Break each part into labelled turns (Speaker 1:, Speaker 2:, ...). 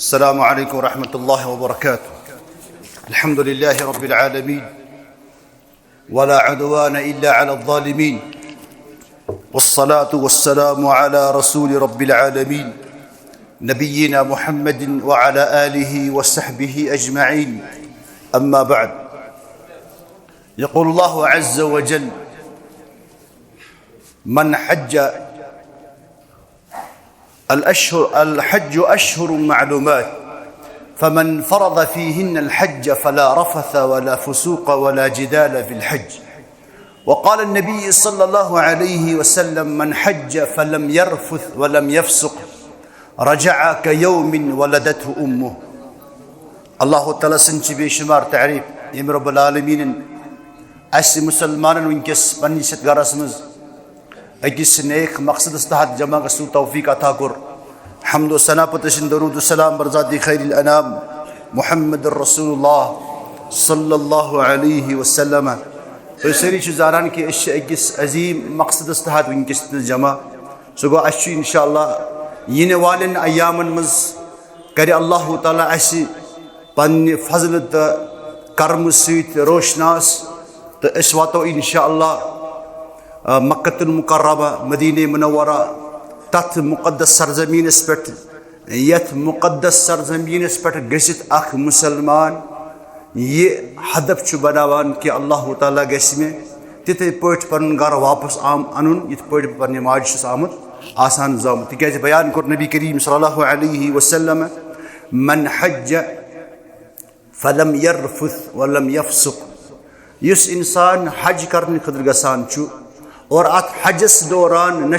Speaker 1: السلام عليكم ورحمة الله وبركاته. الحمد لله رب العالمين ولا عدوان إلا على الظالمين والصلاة والسلام على رسول رب العالمين نبينا محمد وعلى آله وصحبه أجمعين. أما بعد، يقول الله عز وجل: من حج الحج أشهر معلومات فمن فرض فيهن الحج فلا رفث ولا فسوق ولا جدال في الحج. وقال النبي صلى الله عليه وسلم: من حج فلم يرفث ولم يفسق رجع كيوم ولدته أمه. الله تعالى سنچ بشمار تعريف يم رب العالمين أس مسلمان ونكس بنيست غرسمز أجلس نيك مقصد استحد جماعة سو توفيق أتاكر. حمد وسنا پتشن درود السلام برزادي خير الأنام محمد رسول الله صلى الله عليه وسلم. سری چھ زانان کہ اس أجلس عظیم مقصد استحد ونكس جماعة سو أشي إن شاء الله ين والن أيام مز كري الله تعالى أسي پن فضل کرم سيت روشناس اسواتو إن شاء الله مكة المكرمة مدينة منورة تحت مقدس سرزمين اسپٹ يت مقدس سرزمين اسپٹ گسيت اخ مسلمان یہ هدف چھ بناوان کہ اللہ تعالیٰ گس میں تتھے پٲٹھۍ پن گھر واپس انن یتھ پٲٹھۍ پننہِ ماجہِ چھُس آمُت آسان زامُت. تِکیازِ بیان کوٚر نبی کریم صلی اللہ علیہ وسلم: من حج فلم يرفث ولم يفسق. یُس انسان حج کرنہٕ خٲطرٕ گژھان چھُ اور ات حجس دوران نہ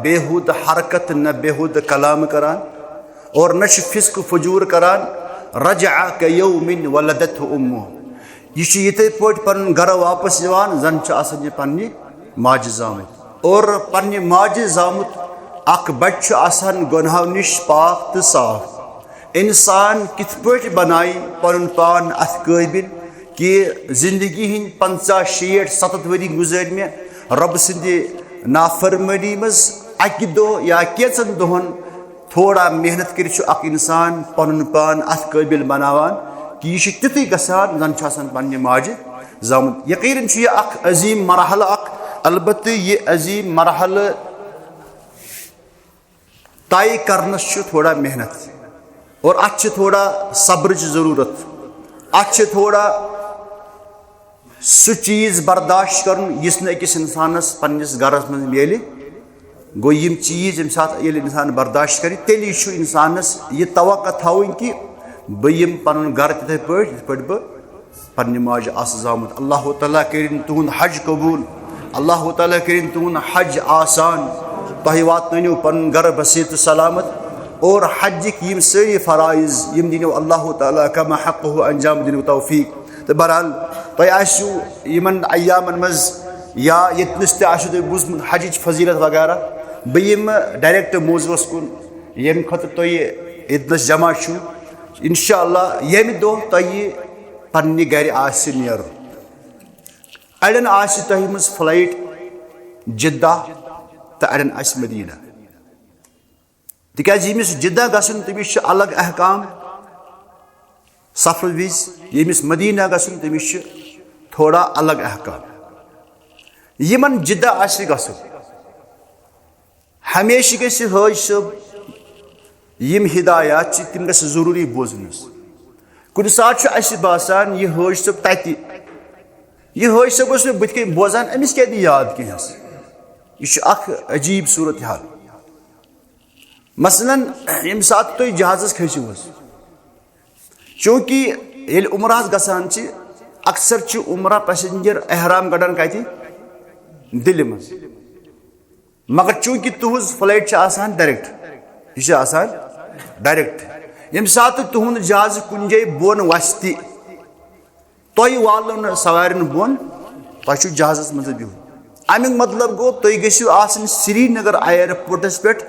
Speaker 1: بےحود حرکت نہ بےحود کلام کران اور نہ فسق فجور کران، رجع كيوم ولدته امه. یہ یتھے پٲٹھۍ پنُن گھر واپس یوان زن چھُ آسان یہِ پننہِ ماجہِ زامٕتۍ اور پننہِ ماجہِ زامُت اکھ بچہ چھُ آسان گۄنہو نِش پاک تہٕ صاف. انسان کِتھ پٲٹھۍ بنایہِ پنُن پان اتھ قٲبِل کہ زندگی ہٕنٛدۍ 50 60 70 ؤری گُزٲرۍ مےٚ رب سٕنٛدِ نافرمٲنی منٛز اکہِ دۄہ یا کینٛژن دۄہن تھوڑا محنت کٔرِتھ چھُ اکھ انسان پنُن پان اتھ قٲبِل بناوان کہ یہِ چھُ تِتھُے گژھان زن چھُ آسان پننہِ ماجہِ زامُت. یقیٖنن چھُ یہِ اکھ عظیٖم مرحلہٕ اکھ، البتہ یہِ عظیٖم مرحلہٕ طے کرنس چھُ تھوڑا محنت اور اتھ چھِ تھوڑا صبرٕچ ضروٗرت، اتھ چھِ تھوڑا سُہ چیٖز برداشت کرُن یُس نہٕ أکِس انسانس پننِس گرس منٛز میلہِ. گوٚو یِم چیٖز ییٚمہِ ساتہٕ ییٚلہِ انسان برداشت کرِ تیٚلی چھُ انسانس یہِ توقع تھاوٕنۍ کہ بہٕ یِمہٕ پنُن گرٕ تِتھے پٲٹھۍ یِتھ پٲٹھۍ بہٕ پننہِ ماجہِ آسہٕ زامُت. اللہ تعالیٰ کٔرِنۍ تُہُنٛد حج قبوٗل، اللہ تعالیٰ کٔرِنۍ تُہُنٛد حج آسان، تۄہہِ واتنٲیِو پنُن گرٕ بصیٖحت تہٕ سلامت اور حجٕکۍ یِم سٲری فرٲیض یِم دِنو اللہ تعالیٰ کما حقہ انجام دِنو توفیٖق. تہٕ بہرحال تۄہہِ آسِوٕ یِمن ایامن منٛز یا ییٚتنس تہِ آسِوٕ تۄہہِ بوٗزمُت حجٕچ فضیٖلت وغیرہ. بہٕ یِمہٕ ڈایریکٹ موضوٗعس کُن ییٚمہِ خٲطرٕ تُہۍ ییٚتنس جمع چھُو. انشاء اللہ ییٚمہِ دۄہ تۄہہِ پننہِ گرِ آسہِ نیرُن، اڑٮ۪ن آسہِ تۄہہِ منٛز فلایٹ جدہ تہٕ اڑٮ۪ن آسہِ مدیٖنہ. تِکیازِ ییٚمِس جدہ گژھُن تٔمِس چھُ الگ احکام سفرٕ وِزِ، ییٚمِس مدیٖنہ گژھُن تٔمِس چھُ تھوڑا الگ احکام. یِمن جدہ آسہِ گژھُن ہمیشہِ گژھِ حٲج صٲب یِم ہدایات چھِ تِم گژھِ ضروٗری بوزنَس. کُنہِ ساتہٕ چھُ اَسہِ باسان یہِ حٲج صٲب تَتہِ، یہِ حٲج صٲب اوس مےٚ بٕتھِ کَنۍ بوزان، أمِس کیٛازِ نہٕ یاد کینٛہہ. یہِ چھُ اکھ عجیٖب صوٗرت حال. مثلاً ییٚمہِ ساتہٕ تُہۍ جہازس کھٔسِو حظ، چوٗنٛکہِ ییٚلہِ عُمرہس گژھان چھِ اکثر چھِ عُمرہ پیسنجر احرام کڑان کتہِ؟ دِلہِ منٛز. مگر چوٗنٛکہِ تُہنٛز فلایٹ چھِ آسان ڈایریکٹ، یہِ چھِ آسان ڈایریکٹ. ییٚمہِ ساتہٕ تُہنٛد جہازٕ کُنہِ جایہِ بۄن وسہِ تہِ تۄہہِ والنو نہٕ سوارٮ۪ن بۄن، تۄہہِ چھُو جہازس منٛزٕے بِہُن. امیُک مطلب گوٚو تُہۍ گٔژھِو آسٕنۍ سرینگر اِیرپورٹس پٮ۪ٹھ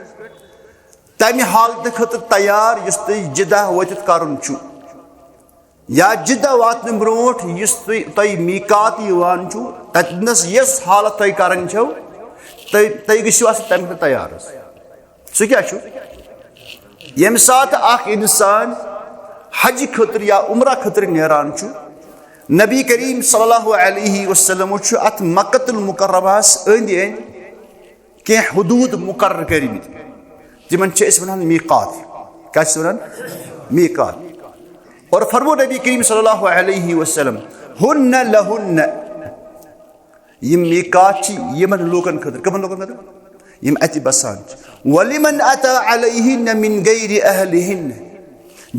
Speaker 1: تمہِ حالتہٕ خٲطرٕ تیار یُس تۄہہِ جدہ وٲتِتھ کرُن چھُ، یا جدہ واتنہٕ برونٛٹھ یُس تۄہہِ میٖقات یِوان چھُ تتنس یۄس حالت تۄہہِ کران چھو تُہۍ گٔژھِو آسٕنۍ تمہِ خٲطرٕ تیار حظ. سُہ کیٛاہ چھُ؟ यम सात आख इंसान हज खतर या उम्रा खतर नेरान छु नबी करीम सल्लल्लाहु अलैहि वसल्लम छु अत मक्कतुल मुकर्रमास अंद अंद के हुदूद मुकर्रर करमित तिमन छ इस वनान मीकात क्या वनान मीकात और फरमो नबी करीम सल्लल्लाहु अलैहि वसल्लम हुन्न लहुन्न यम मीकात छी यमन लोगन खतर कमन लोगन खतर यम अति बसान वलिमन अता अलैहिन मिन गैरि अहलिहिन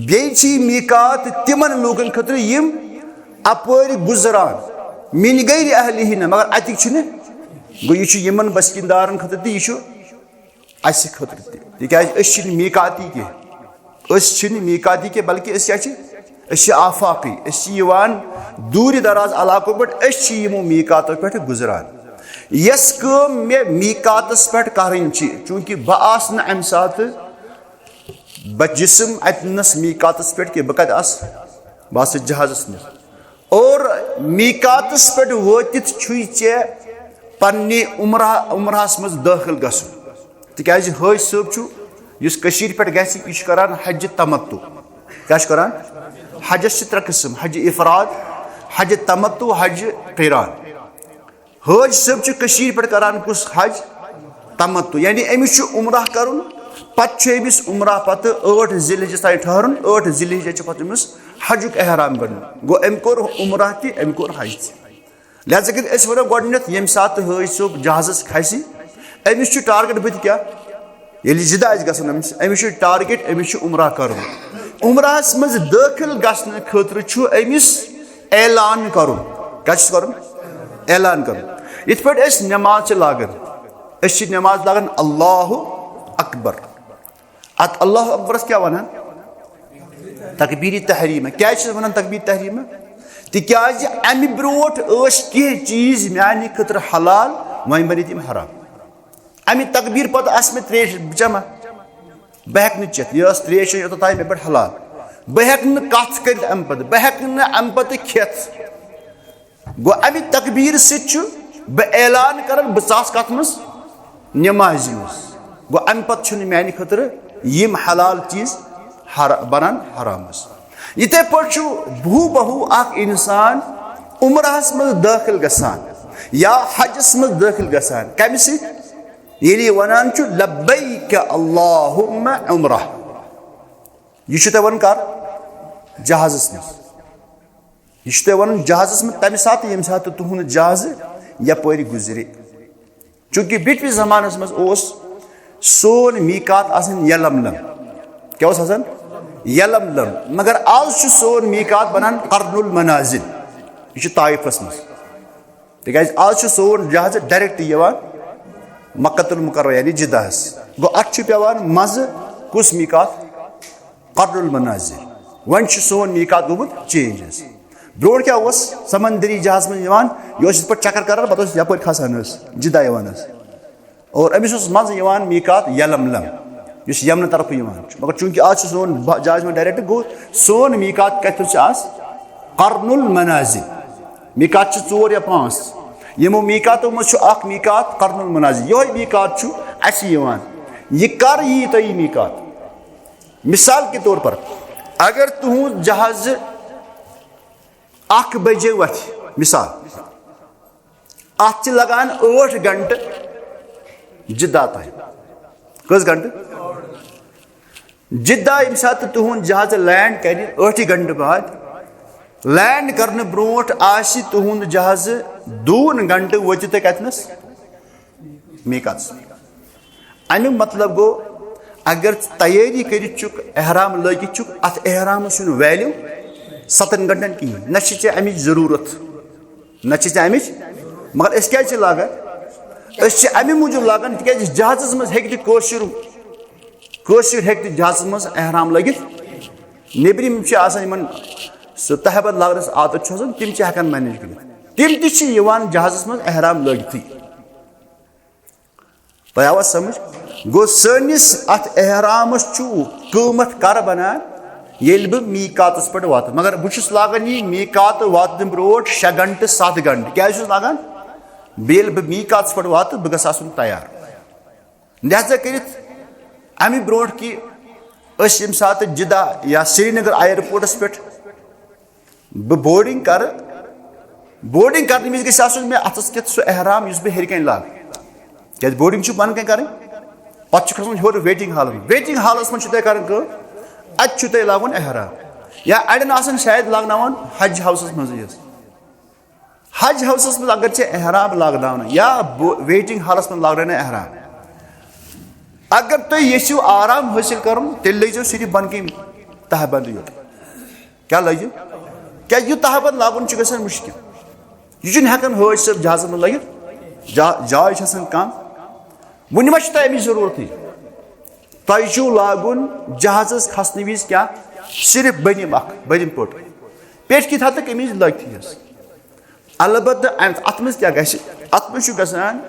Speaker 1: बेची मीकात तिमन लोगन खतर यम अपर गुजरान मिन गैरि अहलिहिन मगर अतिक छने गो यह यमन बसकिंदारन खतर ती यह अस खतर तिक मीकाती के मीकाती के बल्कि आफाकी दूर दराज इलाकों पे यमो मीकात पे गुजरान यस मे मीकातस पे करें चूंकि बह आस अम सात बह जिसम अतनस मीकातस पे कि बह कत आस बह जहाजस मे और मीकातस पे वतित चे पन्ने उम्राहस मज दाखिल गसन तिकाज हज सब युस कशीर पे गह करान हज तमत्तु क्या करान हजस त्रे किस्म हज इफराद हज तमत्तु हज क़िरान हज सब कशीर पे करान कुस हज तमत्तु यानी अमिस उम्राह करुन पत्त अमिस उम्राह पत्त 8 ज़िलहिज्जा ताई ठहरुन 8 ज़िलहिज्जा पत्त अमिस हजुक एहराम बन गो अम कोर उम्राह ति अम कोर हज लिहाजा कर वो गोडनेथ यम सात हज सोब जहाजस खसी अमिस टारगेट बुत क्या ये जिदा आज गसन अमिस टारगेट अमिस उम्राह करुन उम्राहस मज दाखिल गसन खतर अमिस ऐलान करुन क्या करुन ऐलान करुन इत पे नमाज लागन नमाज लागन अल्लाहु अकबर अत अल्लाहु अकबरस क्या वनान तकबीर तहरीम क्या वनान तकबीर तहरीम तिकाज अमि ब्रोट कह चीज मानी खतर हलाल वह बनी तम हराम अमि तकबीर पत मे त्रेश जमा बह हेक चेत यह त्रेश योतान मे पे हलाल बह हेक कथ कर अम पे बह हेक अम पे खेत गो अमि तकबीर सह बह ऐलान कर बस कत मज नमाज गो अम पे मानी खतर यम हलाल चीज बनान हराम इथे पे बहू बहू इंसान उम्राहस मज दाखिल गसान या हजस मज दाखिल गसान कम ये वनान लब्बैक अल्लाहुम्मा उम्रह यह वन कर जहाजस मज यह वन जहाजस में तम सात यम सात तुहद जहाज यपर गुजरे चूंकि बिटवि जमानस मज सोन मीकात आसान यलमलम क्या आसान यलमलम मगर आज सोन मीकात बनान कर्नुल मनाजिल यह ताइफस मज तिकाज आज सोन जहाज डायरेक्ट मक्कतुल मुकर्रम यानी जिदाहस गो अत पेवान मज कुस मीकात कर्नुल मनाजिल वन सोन मीकात गोमुत चेंज ब्रोड क्या समंदरी जहाज में यह पे चक्कर कर पे यपर खसान जिदा और अमिस मज मीकात यलमलम इस यमन तरफ मगर चूंकि आज सोन जहाज में डायरेक्ट गो सोन मीकात कत कर्नुल मनाजिल मीकात 4 या 5 यमो मीकातो मज मीकात कर्नुल मनाजिल यह मीकात यह कर यी तो मीकात मिसाल के तौर पर अगर तुहद जहाज 1 बजे वथ मिसाल अत लगान 8 घंटे जिद्दा ताई कस घंटे जिद्दा यम सात तुहद जहाज लैंड कर 8 घंटे बाद लैंड करने ब्रोट आसि तुहद जहाज 2 घंटे वत कतनस मीकात अमुक मतलब गो अगर तैयारी कर एहराम लगित अत एहराम वैल्यू 7 घंटन कहें न अमिच जरूरत न अमिच मगर अस क्या लागान अमे मूजूब लागान तिक जहाजस मज हेक जहाजस मज एहराम लगित नेबरिम सह तहबत लागनस आदत तम हेकान मैनेज कर तम जहाजस मज एहराम लगित तह आवा समझ गो सनिस अत एहरामस कीमत कर बनान येल बह मीकातस पे वात मगर बहुत लागान यह मीकात वात ब्रोट 6 घंटे 7 घंटे क्या लागान बेल बह मीकातस पे वात बह गस आसन तैयार लिहाजा कर अमि ब्रोट कि यम सात जिदा या श्रीनगर एयरपोर्टस पे बोर्डिंग कर बोर्डिंग करने मे मे अथस कित सह एहराम बह हेर लाग क्या बोर्डिंग बन कन कर पे खोर वेटिंग हालस मज कर अत लागन एहराम या अड़न शायद लागन हज हाउसस मज हज हाउसस मज अगर एहराम लागना या वेटिंग हालस मज लागना एहराम अगर तुम यू आराम हासिल कर तेल लगे सिर्फ बन कन तहबंद यो क्या लगे क्या यह तहबंद लागन ग मुश्किल यह हेकान हज सब जहाज में लगित जाय कम वन मा अमिच जरूरत तुम लागन जहाज खसने विज क्या सिर्फ बनिम पट पेट कि हद तक अमिच लगती अलबत् अत मे क्या अत मे गसान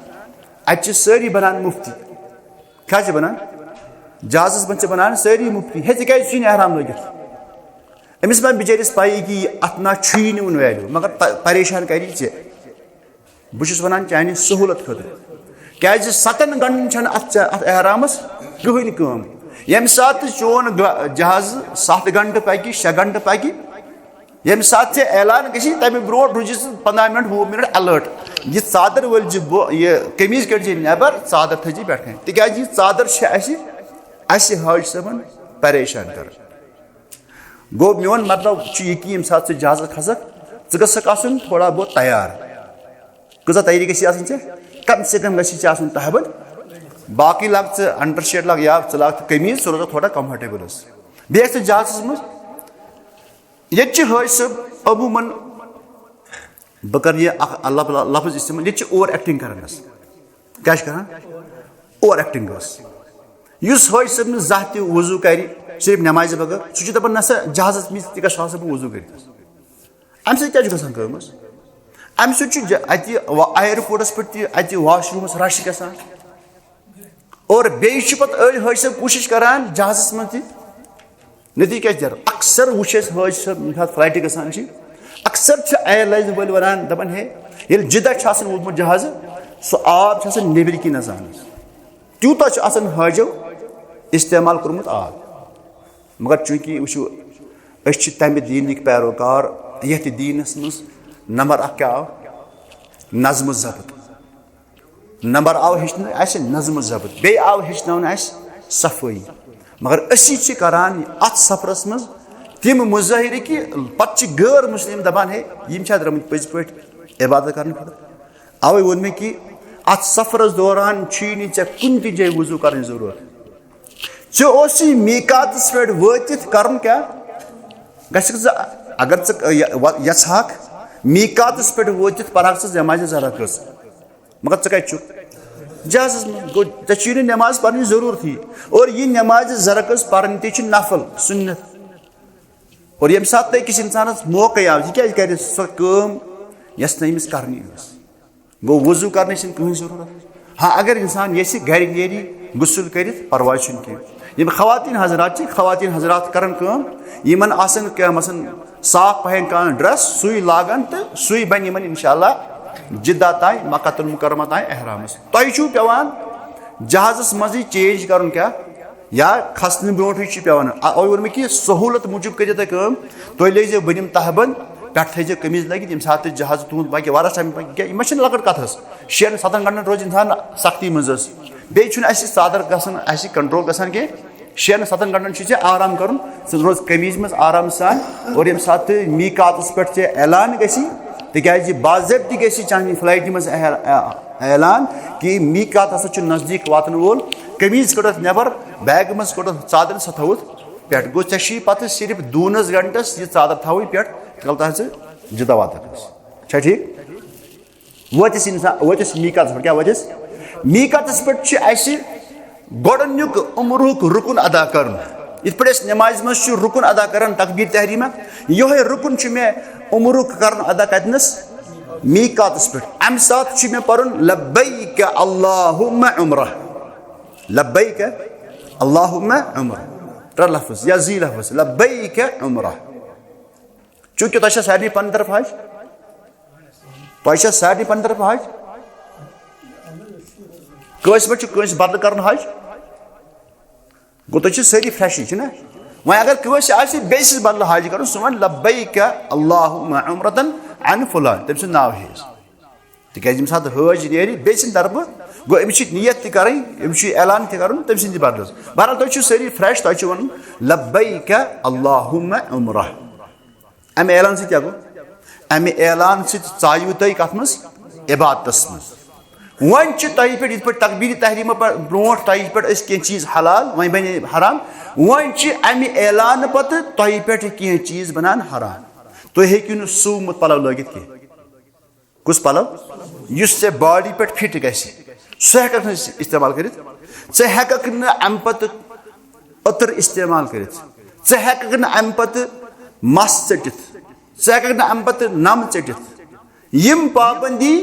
Speaker 1: अत सारी बनान मुफ्ती क्या बनान जहाज मज बनान सारी मुफ्ती हे क्या एहराम लगित अमिस मा बिचारिस पाई कि अत ना वन वैल्यू मगर परेशान करी बहुत वन चाने सहूलत खुद क्या 7 घंटन अत एहरामस कहन यम सात चोन जहाज 7 घंटे पकि 6 घंटे पकि यम सात ऐलान गि तमें ब्रो रुज 15 मिनट 20 मिनट अलर्ट यह चादर वल यह कमीज कड़ नबर चादर थी पे तिकाज यह चादर हज सबन परेशान कर गो मोन मतलब यह कि यम सात जहाज खसक गसन थोड़ा बहुत तैयार कजा तैयारी गि कम से कम गि तहबंद बाकी लाग अंडर शर्ट लाग या लाग कमीज सह रोज थोड़ा कम्फर्टेबल बे जहाज मज ये हज सब अमूमन बह कर अल्लाह लफ्ज इस्तेमाल ये ओवर एक्टिंग कर क्या ओवर एक्टिंग हज सब जह वजू कर सिर्फ नमाज बगैर सह दपान नसा जहाज मे तह वजू कर अम क्या गम अम सत एयरपोर्टस पे वाशरूमस रश ग और बे हज सब कोशिश करान जहाज मज नतीज क्या अक्सर वुच हज सब फ्लाइट गसान अक्सर एयरलाइन वल वन दपान हे ये जिदा वोतमुत जहाज सह आब नेबर किन नजान तूत हजो इस्तेमाल कोर्मुत आब मगर चूंकि वो तमें दीन पैरोकार ये दीनस मज नंबर क्या आव नज़म ज़ब्त नंबर आव हेचन नज़म ज़ब्त बे आव हेचन सफाई मगर असी करान अत सफरस मज तम मुजाहिर कि पे गैर मुस्लिम दपान हे यम द्रमुत पज पे इबादत कर अवे वोन मे कि अत सफरस दौरान कुन ति जाय वजू कर जरूरत मीकातस पे वतित कर क्या अगर यक मीकातस पे वतित पढ़ नमाज ज़रकस मगर कत जहाज गो ऐ नमाज पढ़ जरूरत और यह नमाज ज़रकस पढ़ नफल सुन्नत और यम सात अकिस इंसानस मौका आव यह क्या कर सम यस नमिस करनी गो वजू कर कहीं जरूरत हाँ अगर इंसान ये घर नेरी गुसल कर परवाह कह खवातीन हजरात कर क्या मसन साफ पहन कह ड्रेस सुई लागन तो सुई बन इंशाअल्लाह जिद्दा ताई मक्कातुल मुकर्रमा ताई एहरामस तुम पेवान जहाजस मज चेंज कर क्या या खसन ब्रोट पेवान अवे वोन मे सहूलत मूजूब कर तुम लगे बनिम तहबंद पे थो कमीज लगित यम सात जहाज तुद बाकी वारा टाइम क्या लकट कथ 6-7 घंटन रोज इंसान सख्ती मज बे चादर गि कंट्रोल गसान कह 6-7 घंटन आराम कर रोज कमीज मज आराम सान और यम सात मीकातस पे ऐलान गि तिकाज बाज़ाब्ती गि चाहे फ्लाइट मज ऐलान कि मीकात हसा नज़दीक वातन वोल कमीज कड़त नबर बैग मज कड़त चादर सह थवत पे गो ऐ पे सिर्फ 2 घंटस यह चादर थव पे कल जिदा वात ठीक वतिस मीकातस पे क्या वतिस मीकातस पे गोडनुक उम्रुक रुकुन अदा कर इत पे नमाज मज रुकुन अदा कर तकबीर तहरीमा ये रुकुन मे उम्रुक कर अदा कतनस मीकातस पे अम सात मे पर लब्बैक अल्लाहुम्मा उम्रह लब्बैक अल्लाहुम्मा उम्रह त्रे लफ्ज या जी लफ्ज लब्बैक उम्रह चूंकि तुम सारे पन तरफ हज तुम सारे पन तरफ हज कस पे बदल कर हज गो तो सारी फ्रेश ना वह अगर कस बेस बदल हज कर वन लब्बैक अल्लाहुम्मा उम्रतन अन फुलान तम नाव हेस तिज सात हज नी बेस तरफ गो अमिस नियत तमें ऐलान कर तम सद बदल बहरहाल तुम सारी फ्रेश तुम वन लब्बैक अल्लाहुम्मा उम्रा अमे ऐलान क्या गो अमे ऐलान सायु तुम कत मज इबादत मज वन तह पे पे तकबीर तहरीम ब्रो तह पे कह चीज हलाल वन बने हराम वन अमे ऐलान पत तह पे कह चीज बनान हराम तुम हेकू न सूमुत पलव लगित कह कुस पलव इस बॉडी पे फिट ग सह इस्तेमाल कर अम पत अतर इस्तेमाल कर अम पत मस चटित अम पत नम चटित यम पाबंदी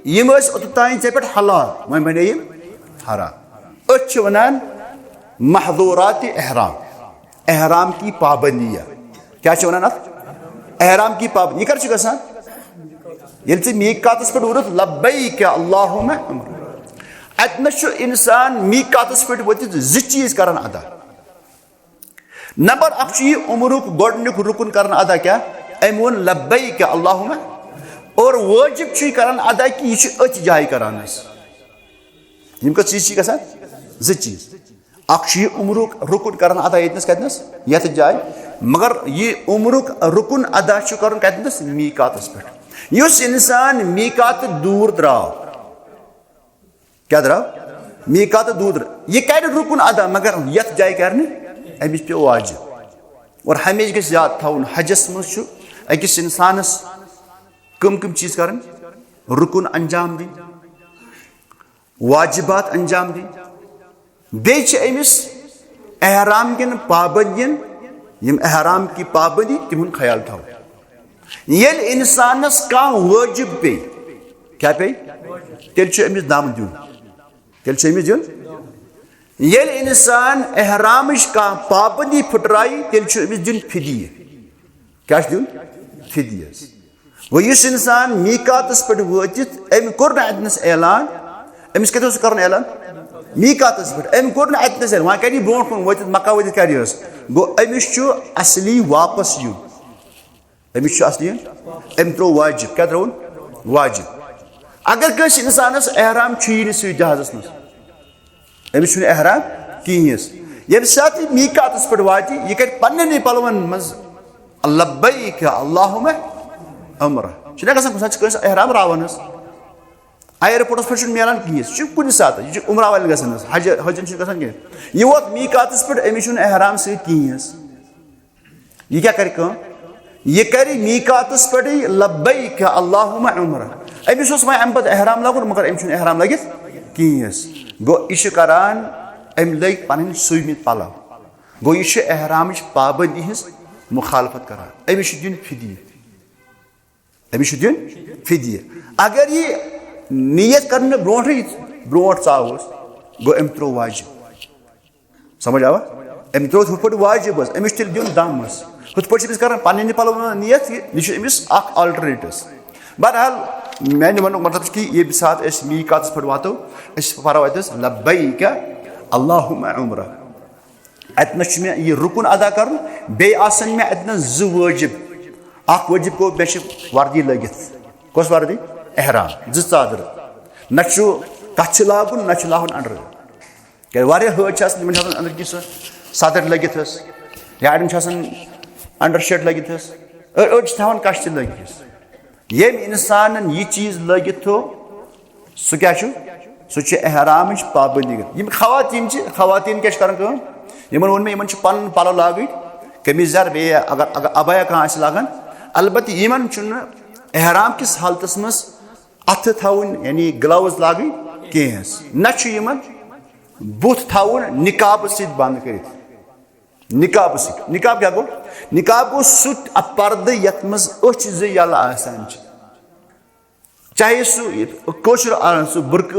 Speaker 1: यम ओतान पे हलाल वन बने हराम वन महदूरात एहराम एहराम की पाबंदियाँ क्या वन एहराम की पाबंदी यह कर गसान ये मीकातस पे वोत लब्बैक अल्लाहुम्मा उम्रा अतनस इंसान मीकातस पे वोत चीज कर अदा नंबर अख उम्रुक गोडनुक रुकन कर अदा क्या अम वो लब्बैक अल्लाहुम्मा और वाजिब कर अदा कि यह अथ जाय करान कत चीज गसान चीज अख उम्रुक रुकन कर अदा यतनस कतनस यथ जाय मगर यह उम्रुक रुकन अदा कर कतनस मीकातस पे युस इंसान मीकात दूर द्राव क्या द्राव मीकात दूर यह कर रुकन अदा मगर यथ जाय कर अमिस पे वाजिब और हमेश गस याद थवन हजस मज अकिस इंसानस कम चीज कर रुकन अंजाम दिन वाजिबात अंजाम दिन बेमिस एहराम कन पाबंदियन यम एहराम की पाबंदी तिम ख्याल थव येल इंसानस कह वाजिब पे क्या पे तेल अमिस दाम दिन तेल अमिस दिन येल इंसान एहराम कह पाबंदी फुटराई तेल अमिस दिन फिदिय क्या दिन फिदियस वो इस इंसान मीकातस पे वतित अम कोर अतनस ऐलान अमिस कत कर ऐलान मीकातस पे अम कोर अतनस वह कर ब्रो कुन वतित मक्का वतित कर गो अमिस असली वापस यून अमिस असली अम त्रो वाजिब क्या त्रोन वाजिब अगर कस इंसानस एहराम यी सी जहाजस मज अमिस एहराम कहिस ये सात मीकातस पे वात यह कर पन्न पलवन मज लब्बैक अल्लाहुम्मा उम्रा गसान एहराम रावनस एयरपोर्टस पे मिलान कहीं कुछ सात यह उम्रा वाले गसान हजन गसान कह यह वोत मीकातस पे अमिस एहराम सहिस यह क्या कर यह कर मीकातस पे लब्बैक अल्लाहुम्मा उम्रा अमिस वो अम पे एहराम लगुन मगर अमिस एहराम लगित कहिस गो यह करान अम लग पन सुमित पलव गो यह एहराम पाबंदी हज मुखालफत करान अमिस दिन फिदिय अमिस दिन फिदिय अगर यह नियत कर ब्रो चाव गो अम त्रो वाजिब समझ आवा अम त्रो हुत पे वाजिब अमिस तेल दिन दम हुत पे कर पन्न पलव नियत यह अमिस अल्टरनेटिव बहरहाल मैंने वन मतलब कि ये सात मीकातस पे वातो परो अतस लब्बैक अल्लाहुम्मा उम्रा अतनस मे यह रुकन अदा कर बे मे अतनस ज वाजिब अख वाजिब गो मे वर्दी लगित कस वर्दी एहराम ज चादर न तथ लागुन न लाहुन अंडर क्या हज अंदर कि सदर लगित या अड़न अंडर शर्ट लगित अड़ थवान कश त लगित ये इंसान यह चीज लगित थो सह क्या सह एहराम पाबंदी यम खवातीन क्या कर वोन मे पन पलव लाग कमीज जर बे अगर अबाया कह लागान अलबत्त यमन एहराम किस हालतस मज अथ थवन यानी ग्लव्स लाग कहें न बुथ थवन निकाब सत बंद कर निकाब निकाब क्या गो निकाब गो सु पर्द यथ मज अच ज यल आसान चाहे सह बुरक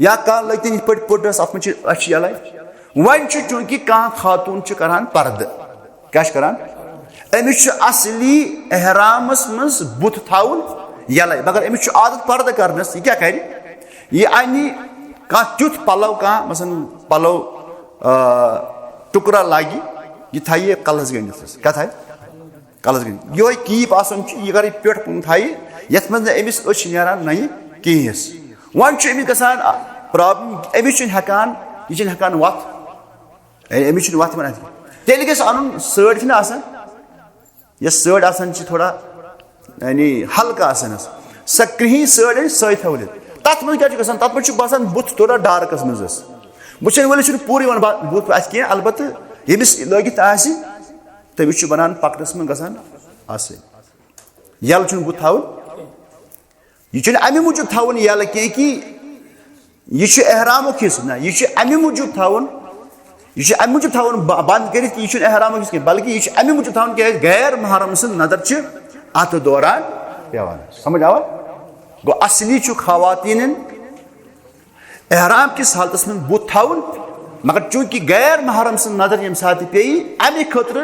Speaker 1: या कह लग इत पे पुटस अत मे अच यल वन चूंकि कह खातून करान पर्द क्या करान अमिस असली एहरामस मज बुथ थवन यल मगर अमिस आदत पर्द करनस यह क्या कर यह अन कह तुथ पलव कह मसन पलव टुकड़ा लागी ये थाइए कलस गंडित क्या थाए कलस गंडित ये कीप आसन ये कर पेट कुन थाइए यथ मज अमिस अछ नेरान नहीं किहिस वन छ अमिस गसान प्रॉब्लम अमिस छ हकान ये छ हकान वत अमिस छ वत मन तेल गस अन सड़ छ आसान ये सड़ आसान छ थोड़ा यानी हल्का आसान स क्रिही सड़ सय थवल तथ मज क्या गसान तथ मज बसान बुथ थोड़ा डार्कस मज बुचन वलिस पूरी वन बुथ आस कह अलबत् यमिस लगित आसि तमिस बनान पकड़स में गसान आसे यल बुथ थावन यह अमे मूजूब थावन यल कह कि यह एहरामुक हिस्स ना यह अमे मूजूब थावन यह अमे मूजूब थावन बंद कर यह एहरामुक हिस्स बल्कि यह अमे मूजूब थावन क्या गैर महरम सं नजर अत दौरान पेवान समझ आवा गो असली खवातीन एहराम किस हालत में बुथ थावन मगर चूंकि गैर महरम सं नजर यम साथ पे अमे खतर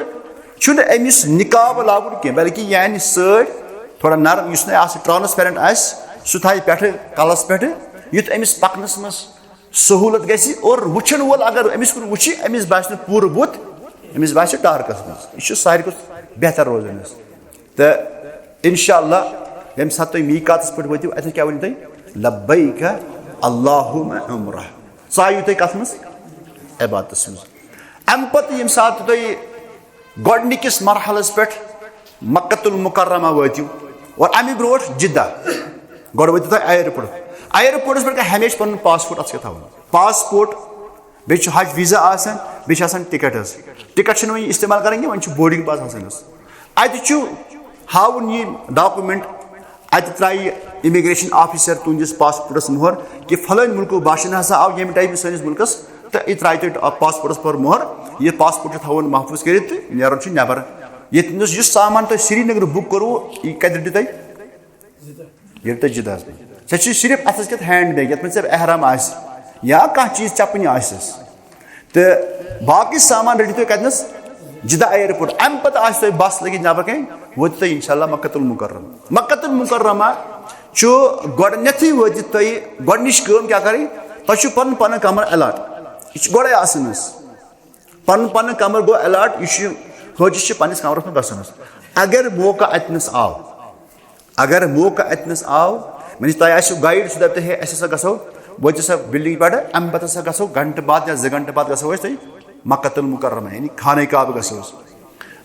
Speaker 1: अमिस निकाब लागुन कह बल्कि यानी सड़ थोड़ा नरम इस ट्रांसपेरेंट आस सह थाई पे कलस पे युत अमिस पकनस मज सहूलत गसी और वुचन वोल अगर अमिस कुन वुचि अमिस बास पूर बुथ अमिस बास डार्कस मज यह सारे कुछ बेहतर रोजान तो इंशाअल्लाह यम सात तुम मीकातस पे वो अत क्या वन तुम लब्बैक अल्लाहुम्मा उम्रा आयु तुम कत मज इबादत मज अम पत यम सात तुम गोडनिकिस मरहलस पे मक्कतुल मुकर्रमा वतिव और अमे ब्रोट जिद्दा गोड वतिव तुम एयरपोर्टस पे हमेशा पन पासपोर्ट अत थवन पासपोर्ट बे हज वीजा आसान बे टिकट टिकट वो इस्तेमाल करेंगे वन बोर्डिंग पास आसान अत हावन यह डॉक्यूमेंट अत त्राय इमिग्रेशन ऑफिसर तुंदिस पासपोर्टस मोहर कि फलान मुल्क बाशिंद हसा आव ये टाइप सैनिस मुल्कस तो यह त्राय पासपोर्टस पर मोहर यह पासपोर्ट थवन महफूज कर नेरन नबर ये सामान तुम श्रीनगर बुक करो यह कत दी तुम तुम जिदा से सिर्फ अथस कत हैंड बैग ये एहराम आस या कह चीज चपन आस तो बाकी सामान रटी तुम कतनस जिदा एयरपोर्ट अम पे आज बस लगे नबर कहीं वो तुम इंशाल्लाह मक्कतुल मुकर्रमा गोडनथी वो गोडनिश क्या करें तुम पन पन कमर अलाट यह गोड़े आसन पन पन कमर गो अलाट यह हजिस पन्निस कमरस में गसन अगर मौका अतनस आव मान तुम गाइड सह दप हे अस गो वो सा बिल्डिंग पे अम पे गो घंटे बाद या 2 घंटे बाद गो तुम मक्कतुल मुकर्रमा यानी खाने काब गो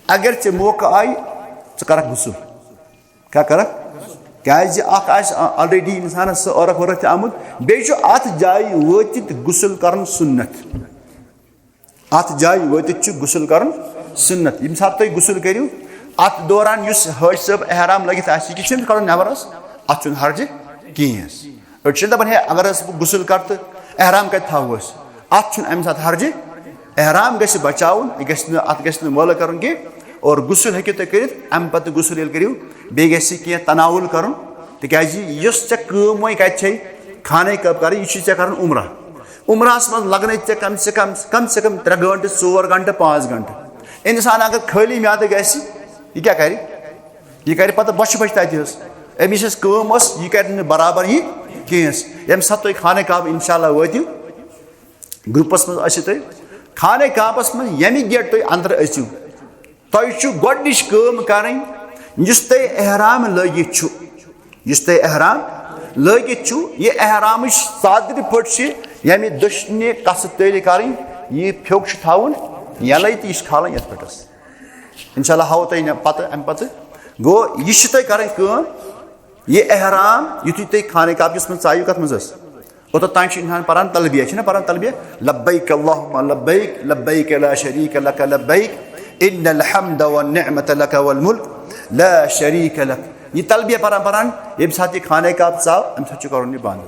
Speaker 1: अगर ऐ मौका आई कर गुसल क्या कर ऑलरेडी इंसान औरख वरख आमुत बे अत जाय वत गुसल कर सुन्नत अत जाय वत गुसल कर सुन्नत यम सात तुम गुसल करो अत दौरान हज सब एहराम लगित यह कड़ नबरस अत हर्ज कहें दपान है अगर गुसल कर तो एहराम कत थोस अत अमे सात हर्ज एहराम गि बचाउन अत गि मोल कर और गुसल हेकु तुम कर अम पे गुसल ये करो बे कह तनावुल कर तिज वे कत खाने कब कर यह कर उम्रहस मज लगन कम से कम 3 घंटे 4 घंटे 5 घंटे इंसान अगर खाली म्याद गह क्या कर पत बच बच तस अमिस यह कर बराबर यह कहें यम सात तुम खाने काब इंशाल्लाह वतिव ग्रुपस मज तुम खाने काबस मज यमि गेट तुम अंदर अचु तुम गोडनिश करें एहराम लगित एहराम लगित यह एहराम सादर पे यमि दशने कस तल करें यह फ्योक थवन यल तो यह खाल ये पे इंशाल्लाह हाव तुम पत अम पे गो यह तुम करें यह एहराम युथु तुम खाने काबस मज आयु कत मज ओत तान इंसान पान तलबिया पान तलबिया लब्बैक अल्लाहुम्मा लब्बैक लब्बैक ला शरीक लक लब्बैक इन्नल हम्द वन निअमत लक वल मुल्क ला शरीक लक यह तलबिया पान यम सात यह खाने काब चाव अम सात कर बंद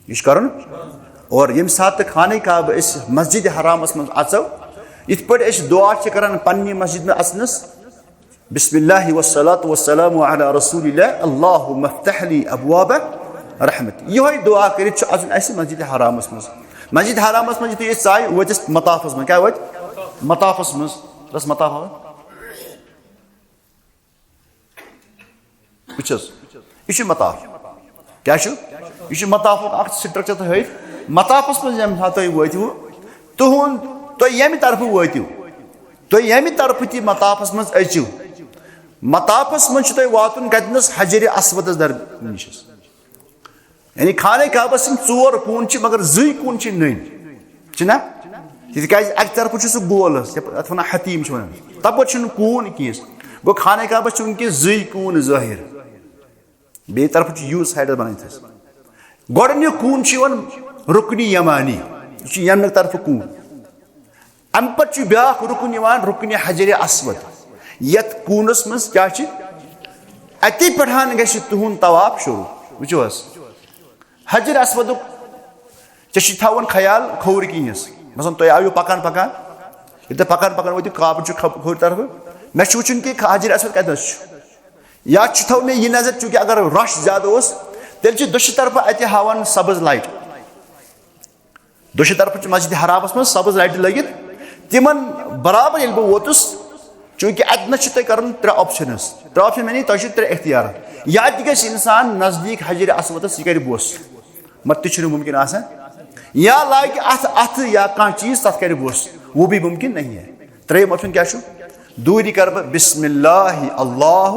Speaker 1: यह कर और यम सात खाने काब मस्जिद हरामस मज अचो इत पे दुआ कर पन्ने मस्जिद में अचनस बिस्मिल्लाहि वस्सलातु वस्सलामु अला रसूलिल्लाह अल्लाहुम्मा इफ्तह ली अबवाब रहमत यह दुआ कर मस्जिद हरामस मस्जिद हरामस मज यु चाय वतिस मताफस में क्या वत मताफस मज दस मताफ यह मताफ क्या यह मताफ स्ट्रक्चर तो हथ मताफस मज यम तुम वतिव तुहद तुम यमि तरफ वतिव तुम यमि तरफ ती मताफस मज अचिव मताफस मज तुम वातुन कतनस हजर अस्वदस दर निश यानी खाने काबस चोर कून मगर जई कून नन तिकाज अक तरफ सह गोल अत वन हतीम वन तपर कून कस गो खाने काबस वनकस जई कून जाहिर बे तरफ यू साइड बन गोडन कून रुकनी यमानी यम तरफ कून अम पे ब्या रुकन रुकन हजर अस्वद यथ कूनस मज क्या अति पठान ग तुहद तवाफ शुरू वो हजर अस्वद वन ख्याल खोर किस मसन तुम आयु पकान पकान ये पकान पकान वो काब खोर तरफ मे वुचन कि हजर अस्वद कतस या थो मे यह नजर चूंकि अगर रश ज्यादा तेल दुश तरफ अत हावान सब्ज लाइट दुश तरफ मस्जिद हरामस मज सब्ज लाइट लगित तिमन बराबर ये बह वोतुस चूंकि अत कर त्रे ऑप्शनस मानी तुम त्रे इख्तियार या इंसान नजदीक हजर अस्वदस यह कर बोस मत तु मुमकिन आसान या लाग अथ या कह चीज तथ कर बोस वो भी मुमकिन नहीं है त्रेम ऑप्शन क्या दूरी कर बिस्मिल्लाह अल्लाह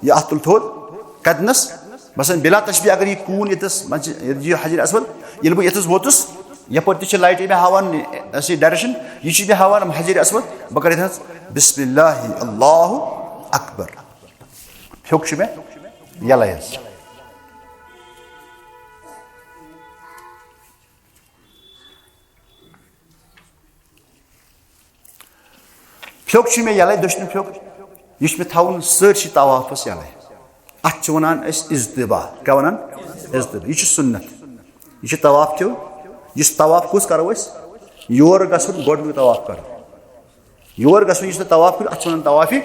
Speaker 1: यह अथ तुल थोद कदनस मसन बिला तशबी अगर यह कून यतस हजर अस्वद ये बह यतस वोतुस यपर ते लाइट मे हावान डायरेक्शन यह मे हावान हजर अस्वद बह कर बिस्मिल्लाह अल्लाह अकबर फ्योक मे यलै फ्योक मे यलै दुश्मन फ्योक यह मे थवन सरसी तवाफस यलै अत वनान इज्तिबा क्या वनान इज्तिबा यह सुन्नत यह तवाफ क्यों इस तवाफ कुछ करो योर गसन गोडनुक तवाफ कर योर गसन इस तवाफ कर अत वन तवाफी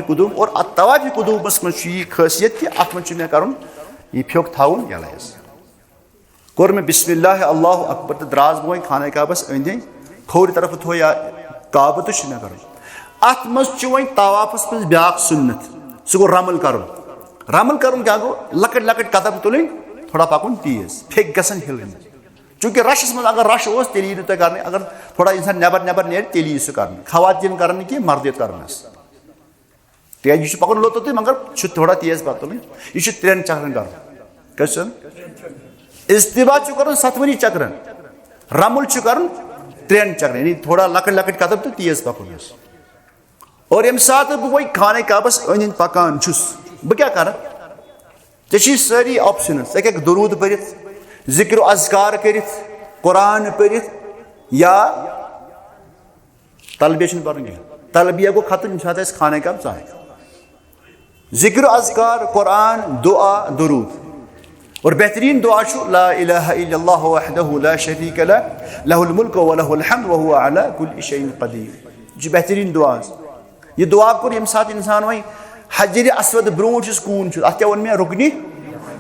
Speaker 1: कुदूम और अत तवाफी कुदूमस मज खासियत कि अत मज मे कर यह फ्योक थवन यलै कोर मे बिस्मिल्लाह अल्लाह अकबर तो द्रास बोई खाने काबस अंद खोर तरफ थो या काब तो मे कर अत मज वो तवाफस मज ब्या सुन्नत सह गो रमल कर क्या गो लकट लकट कदम तुल थोड़ा पकुन तेज फेक गसन हिलन चूंकि रशस मज अगर रश तेल यी तुम कर अगर थोड़ा इंसान नबर नबर नेर तेल यी कर खवातीन कर मर्दियत करनस तेज यह पकन लोत तो मगर थोड़ा तेज पे तुल यह 3 चक्रन कर कस इज्तिबा कर 7 चक्रन रमुल कर 3 चक्रन यानी थोड़ा लकट लकट कदम तो तेज पकुन और यम सात बह खाने काबस अंद पकान बह क्या कर ऐसी सारी ऑप्शन ह्यक दरूद पढ़ जिक्र अज़कार कर कुरान पढ़ या तलबिया पढ़ तलबिया गो खत्म यम सात खाने काब चाहे जिक्र अज़कार कुरान दुआ दरूद और बेहतरीन दुआ ला इलाहा इल्लल्लाह वहदहु ला शरीक लह लहुल मुल्क व लहुल हम्द व हुवा अला कुल्लि शैइन क़दीर यह बेहतरीन दुआ यह दुआ कोर यम सात इंसान वही हजर अस्वद ब्रोट कून अत क्या वो मे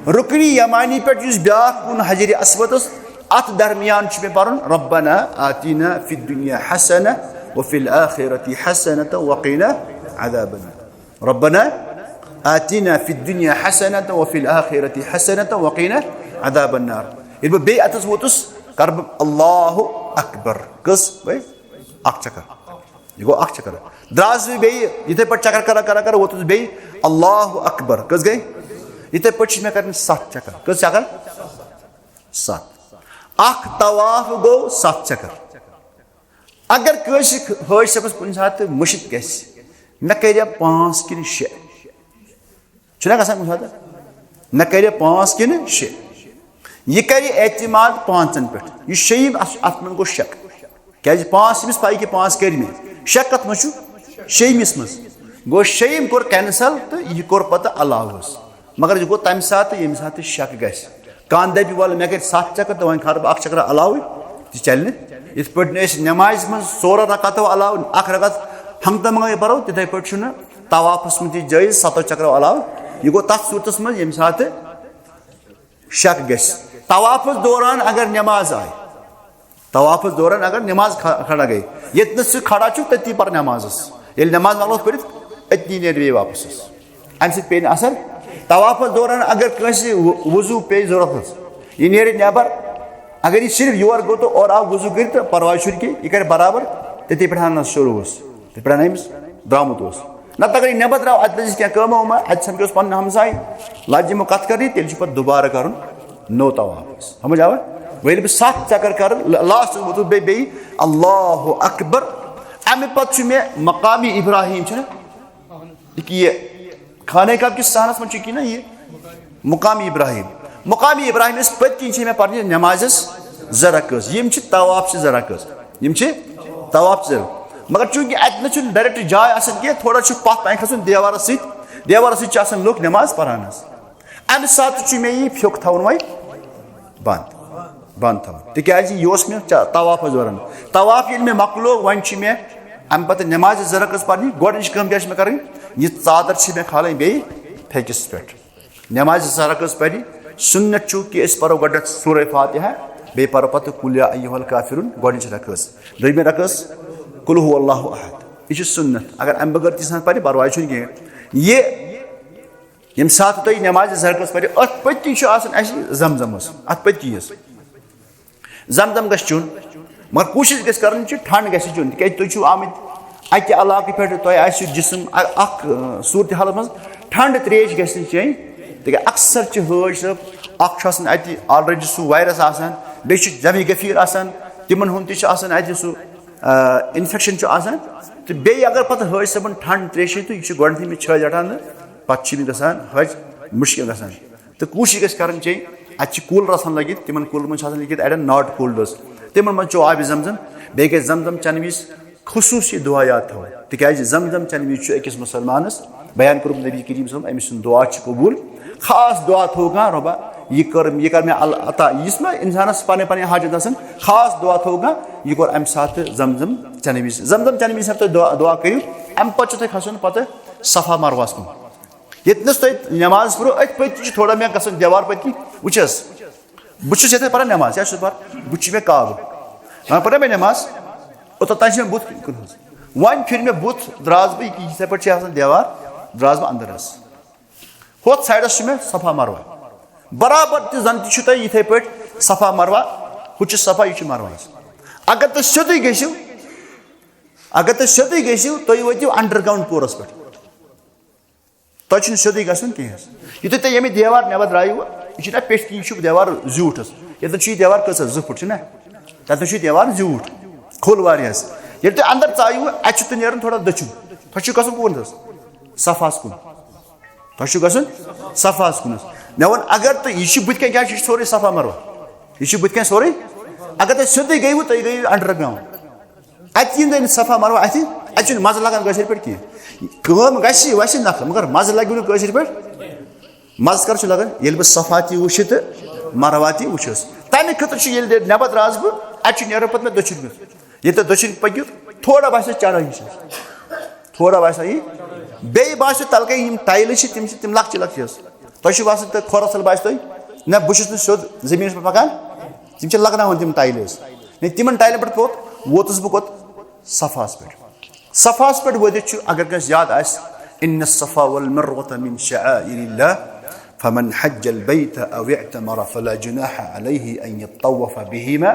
Speaker 1: रुकनी यमानी पे ब्या कून हजर अस्वदस अत दरमियान मे पर रब्बना आतिना फिद दुनिया हसना व फिल आखिरति हसनत व क़िना अज़ाबन्नार रब्बना आतिना फिद दुनिया हसनत व फिल आखिरति हसनत व क़िना अज़ाबन्नार ये बे अतस वोतुस कर अल्लाहु अकबर कस भाई अख चक्कर यह गो अख चक्कर द्रास बे इथे पे चक्कर करा करा कर वोतुस बे अल्लाहु अकबर कस गई इथे पे मे कर 7 चक्कर कस चक्कर 7 अख तवाफ गो 7 चक्कर अगर कस हज सबस कुन सात मुशिक गस मे कर 5 कि 6 छुना गसान कुन सात मे कर 5 कि 6 यह कर एतमाद 5 पे यह शयीम अत मन गो शक क्या 5 अमिस पाई कि 5 कर मे शक कत मज शयीमिस मज गो शयीम कोर कैंसल तो यह कोर पता अलावस मगर यह गो तम सात यम सात शक गस कान दपि वाल मे कर 7 चक्कर तो वन खर अख चक्कर अलाव तह चल इत पे नमाज मज 16 रकातो अलाव अख रकत हम मंगे परो तिथे पे तवाफस मज जायज 7 चक्कर अलाव यह गो तथ सूरतस मज यम सात शक गस तवाफस दौरान अगर नमाज आए तवाफस दौरान अगर नमाज खड़ा गई ये खड़ा तती पर नमाजस ये नमाज मकलो पढ़ अतनी नी वापस अम सत पे असर तवाफस दौरान अगर कंस वजू पे जरूरत यह नेर नबर अगर ये सिर्फ योर गो तो और आव वजू कर परवाह कि यह कर बराबर तथि पे शुरू तथ पे अमिस द्रामुत नत अगर नबर द्राव अत क्या कमा अत समझो पे हमसाय लज्जिमो कत कर तेल पे दोबारा कर नो तवाफ समझ आवा वही बह 7 चक्कर कर लास्ट वो बे अल्लाह अकबर अमे पे मे मकामी इब्राहिम ये खाने का किस सहनस मन कि ये मुकामी इब्राहिम पत्ती मे पे नमाज ज़रकस यम तवाफ से ज़रकस यम तवाफ से मगर चूंकि अत डायरेक्ट जाय कह थोड़ा पथ तान खसन देवार सत लुक नमाज पढ़ान अमे सात मे यह फ्योक थवन वह बंद थवन तिकाज यह मे तवाफ वरान तवाफ ये मे मकलो वन मे अमे पे नमाज ज़रकस पढ़नी गोडनिच कम क्या मे कर यह चादर मे खाल बे फेकिस पे नमाज ज़रकस पढ़ी सुन्नत कि पो गोड सूरह फातिहा बे परो पे कुल या अय्युहल काफिरून गोडनिच रकस दोमे रकस कुल हु अल्लाहु अहद यह सुन्नत अगर अमे बगैर तीस पढ़ परवाह कह ये यम सात तुम नमाज ज़रकस पढ़ अत पत्ती जमजम अत पत्ती जमजम गश चुन मगर कोशिश गस कर ठंड गस चुन तुम आमत अक इलाक पे तुम जिसम सूरत हाल मज ठंड त्रेश गस चेन तक अक्सर हज सब अत ऑलरेडी सह वायरस बे जमी गफीर तिमन हुंद अत सह इन्फेक्शन तो बे अगर पे हज सबन ठंड त्रेश तो यह गोडन मे छज रटान पे गसान हज मुश्किल गसान तो कोशिश गस कर अत कूलर आसान लगित तिमन कूलर मन लिखित अड़न नॉट कूल्डर्स तिमन मन आब जमजम बे गई जमजम चन विज खसूसी दुआ याद थो तिकाज जमजम चन विज अकिस मुसलमानस बयान कोर नबी करीम सल्लल्लाहु अलैहि वसल्लम दुआ कबूल खास दुआ थो कह रबा यह कर मे अता इस इंसानस पे पे हाजत खास दुआ थो कह यह अम सात जमजम चन विज तुम दुआ करो अम पे खसन पे सफा मरवास कुन यस तुम नमाज पढ़ो अत पे थोड़ा मे ग देवार पत्ती वुचस बहुत ये पान नमाज क्या पर बुत मे काब पढ़ा मे नमाज ओतन मे बुत कुन वन फिर मे बुत द्रास बह ये पे देवार द्रास बह अंदर होत साइडस मे सफा मरवा बराबर तन ये पे सफा मरवा हु सफा यह मरवा अगर तुम सोदी गो तुम वो अंडरग्राउंड पोरस पे तुम सोदी गसन कह यु तुम ये देवार नबर द्रायु यह पे यह देवार ज्यूठस ये देवार कस 2 फुट ना तथन देवार ज्यूठ खोल वारियस ये तुम अंदर चायु अत नीर थोड़ा दचुन तुम गसन कौन सफास कुन तुम गसन सफास कुन मे वन अगर तो यह बुत क्या सोरे सफा मरवा यह बुत सोरे अगर तुम सोदी गई तुम गई अंडरग्राउंड अत सफा मरवा अत मज लगान कशर पे कह गि वैसे नख मगर मज लगे कशर पे मज कर लगान ये बह सफा ती वो तो मरवा ती वुस तमें खुद नबर द्रास बह अत नीर पे दचुन ये दचुन पकि थोड़ा बास चढ़ा थोड़ा बास बे बास तलक टाइल तम लक्च लक्च तुम बासान खोर असल बास तुम ना बहुत सोद जमीन पे पकान तम लगना तम टाइल तिमन टाइल पे वोतस बह कोत सफास पे वोत अगर कस याद इन सफा वल मरवत मिन शआइरिल्लाह फमन हज्जल बैत औ इअतमर फला जुनाह अलैहि अन यतवफ बिहिमा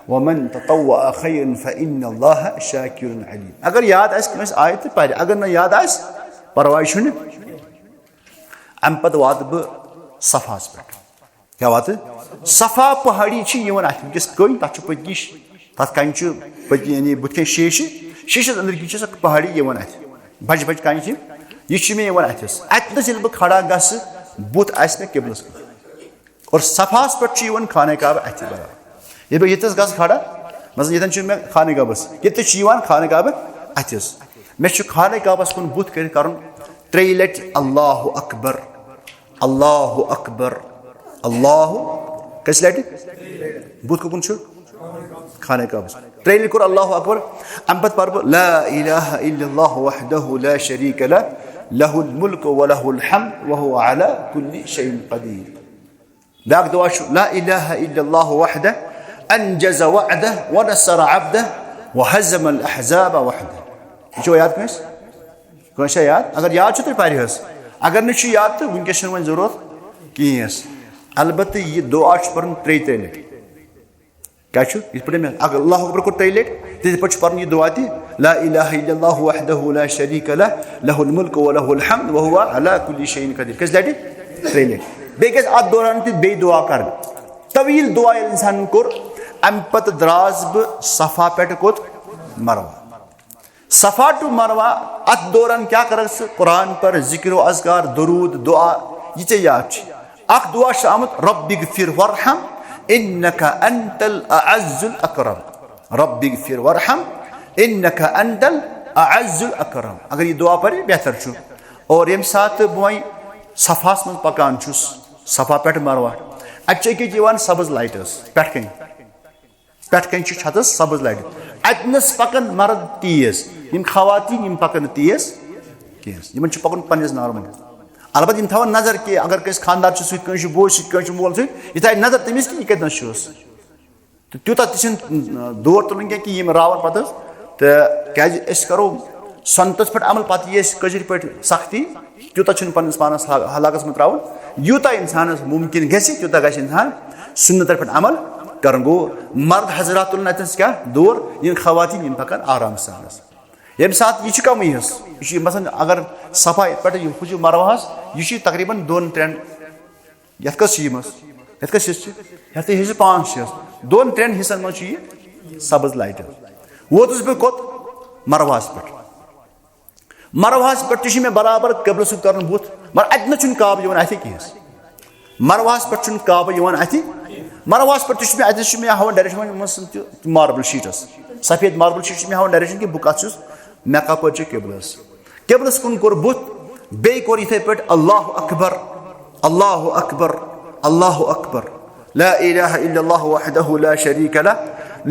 Speaker 1: वमन ततव्वअ खैरन फइन्नल्लाह शाकिरुन अलीम अगर याद कस आयत पर अगर न याद परवाह छुन अम पे वात बह सफास पे क्या वात सफा पहाड़ी अस कन तथ पत्ती तथ कन यानी बुत शीश अंदर की पहाड़ी अत बज बज कन यह मे अथस अतनस बह खड़ा गस बुत मे किबलस और सफास पे खाने काब अथ बराबर ये बह ये गस खड़ा मसलन ये मे खाने काबस ये खाने काब अथस मे खाने काबस कुन बुत कर 3 लट अल्लाह अकबर अल्लाह कस लट बुत कुन खाने काबस 3 लट अल्लाह अकबर अम पे पर ला इलाहा इल्लल्लाह वहदहु ला शरीक लह लहुल मुल्क व लहुल हम्द व हुवा अला कुल्लि शैइन क़दीर दाक दुआ ला इलाहा इल्लल्लाह वहदह अनजज़ वअदह व नसर अब्दह व हज़म अल अहज़ाब वहदह जो याद कस याद अगर याद तो परहस अगर न याद तो वनकस वन जरूरत कहें अलबत्त यह दुआ पर 3 लट क्या इस पे अगर अल्लाह अकबर को 3 लट तिथ पे पर यह दुआ ती ला इलाहा इल्लल्लाहु वहदहु ला शरीका लह लहुल मुल्क व लहुल हम्द व हुवा अला कुल्लि शैइन कदीर कस लट 3 लट बे गस अत दौरान ती बे दुआ कर तवील दुआ इंसान कोर अम पत द्रास ब सफा पे कोत मरवा सफा टू मरवा अत दौरान क्या कर कुरान पर जिक्र अज़कार दुरूद दुआ ये याद अख दुआ आमुत रब्बिगफिर वरहम इन्नका अंतल अअज़्ज़ुल अकरम रब्बिगफिर वरहम इन्नका अंतल अअज़्ज़ुल अकरम अगर ये दुआ पर बेहतर छु और यम साथ बॉय सफास में पकान छुस सफा पेट मरवा अच्छे के जीवन सब्ज लाइटस पेट छतस सब्ज लाइट अतनस पकन मर्द तेज यम खवातीन यम पकन तेज केस यमन छु पकन पन्निस नॉर्मल अलबत यम थवन नजर के अगर कस खानदार छु सुत कस बोय सुत कस मोल सुत ये नजर तमिस कि कतन छुस तो त्यूता तिन दौर तुलन कि यम रावन पत तो क्या करो संतस पे अमल पत ये कजर पे सख्ती त्यूता छु पन्निस पानस हलाकस में त्रावन यूता इंसान मुमकिन गसी त्यूता गस इंसान सुन्नत पे अमल कर गो मर्द हजरात तुलन क्या दौर इन खवातीन यम पकन आराम सानस यम साथ यह कम यह मसन अगर सफाई पे मरवास यह तकरीबन 2-3 ये कस ये 5-6 2-3 हिस्सन मह सब्ज लाइट वोतुस बह कोत मरवास पे मे बराबर कबल सु कर बुत मगर अत न काब अथ कह मरवास पे काब अथ मरवास पे अत मे हावन डायरेक्शन मार्बल शीटस सफेद मार्बल शीट मे हावन डायरेक्शन कि बह कस मे कपर किबलस कुन कोर बुत बे कोर इथे पे अल्लाहु अकबर अल्लाहु अकबर अल्लाहु अकबर ला इलाहा इल्लल्लाहु वहदहु ला शरीका लह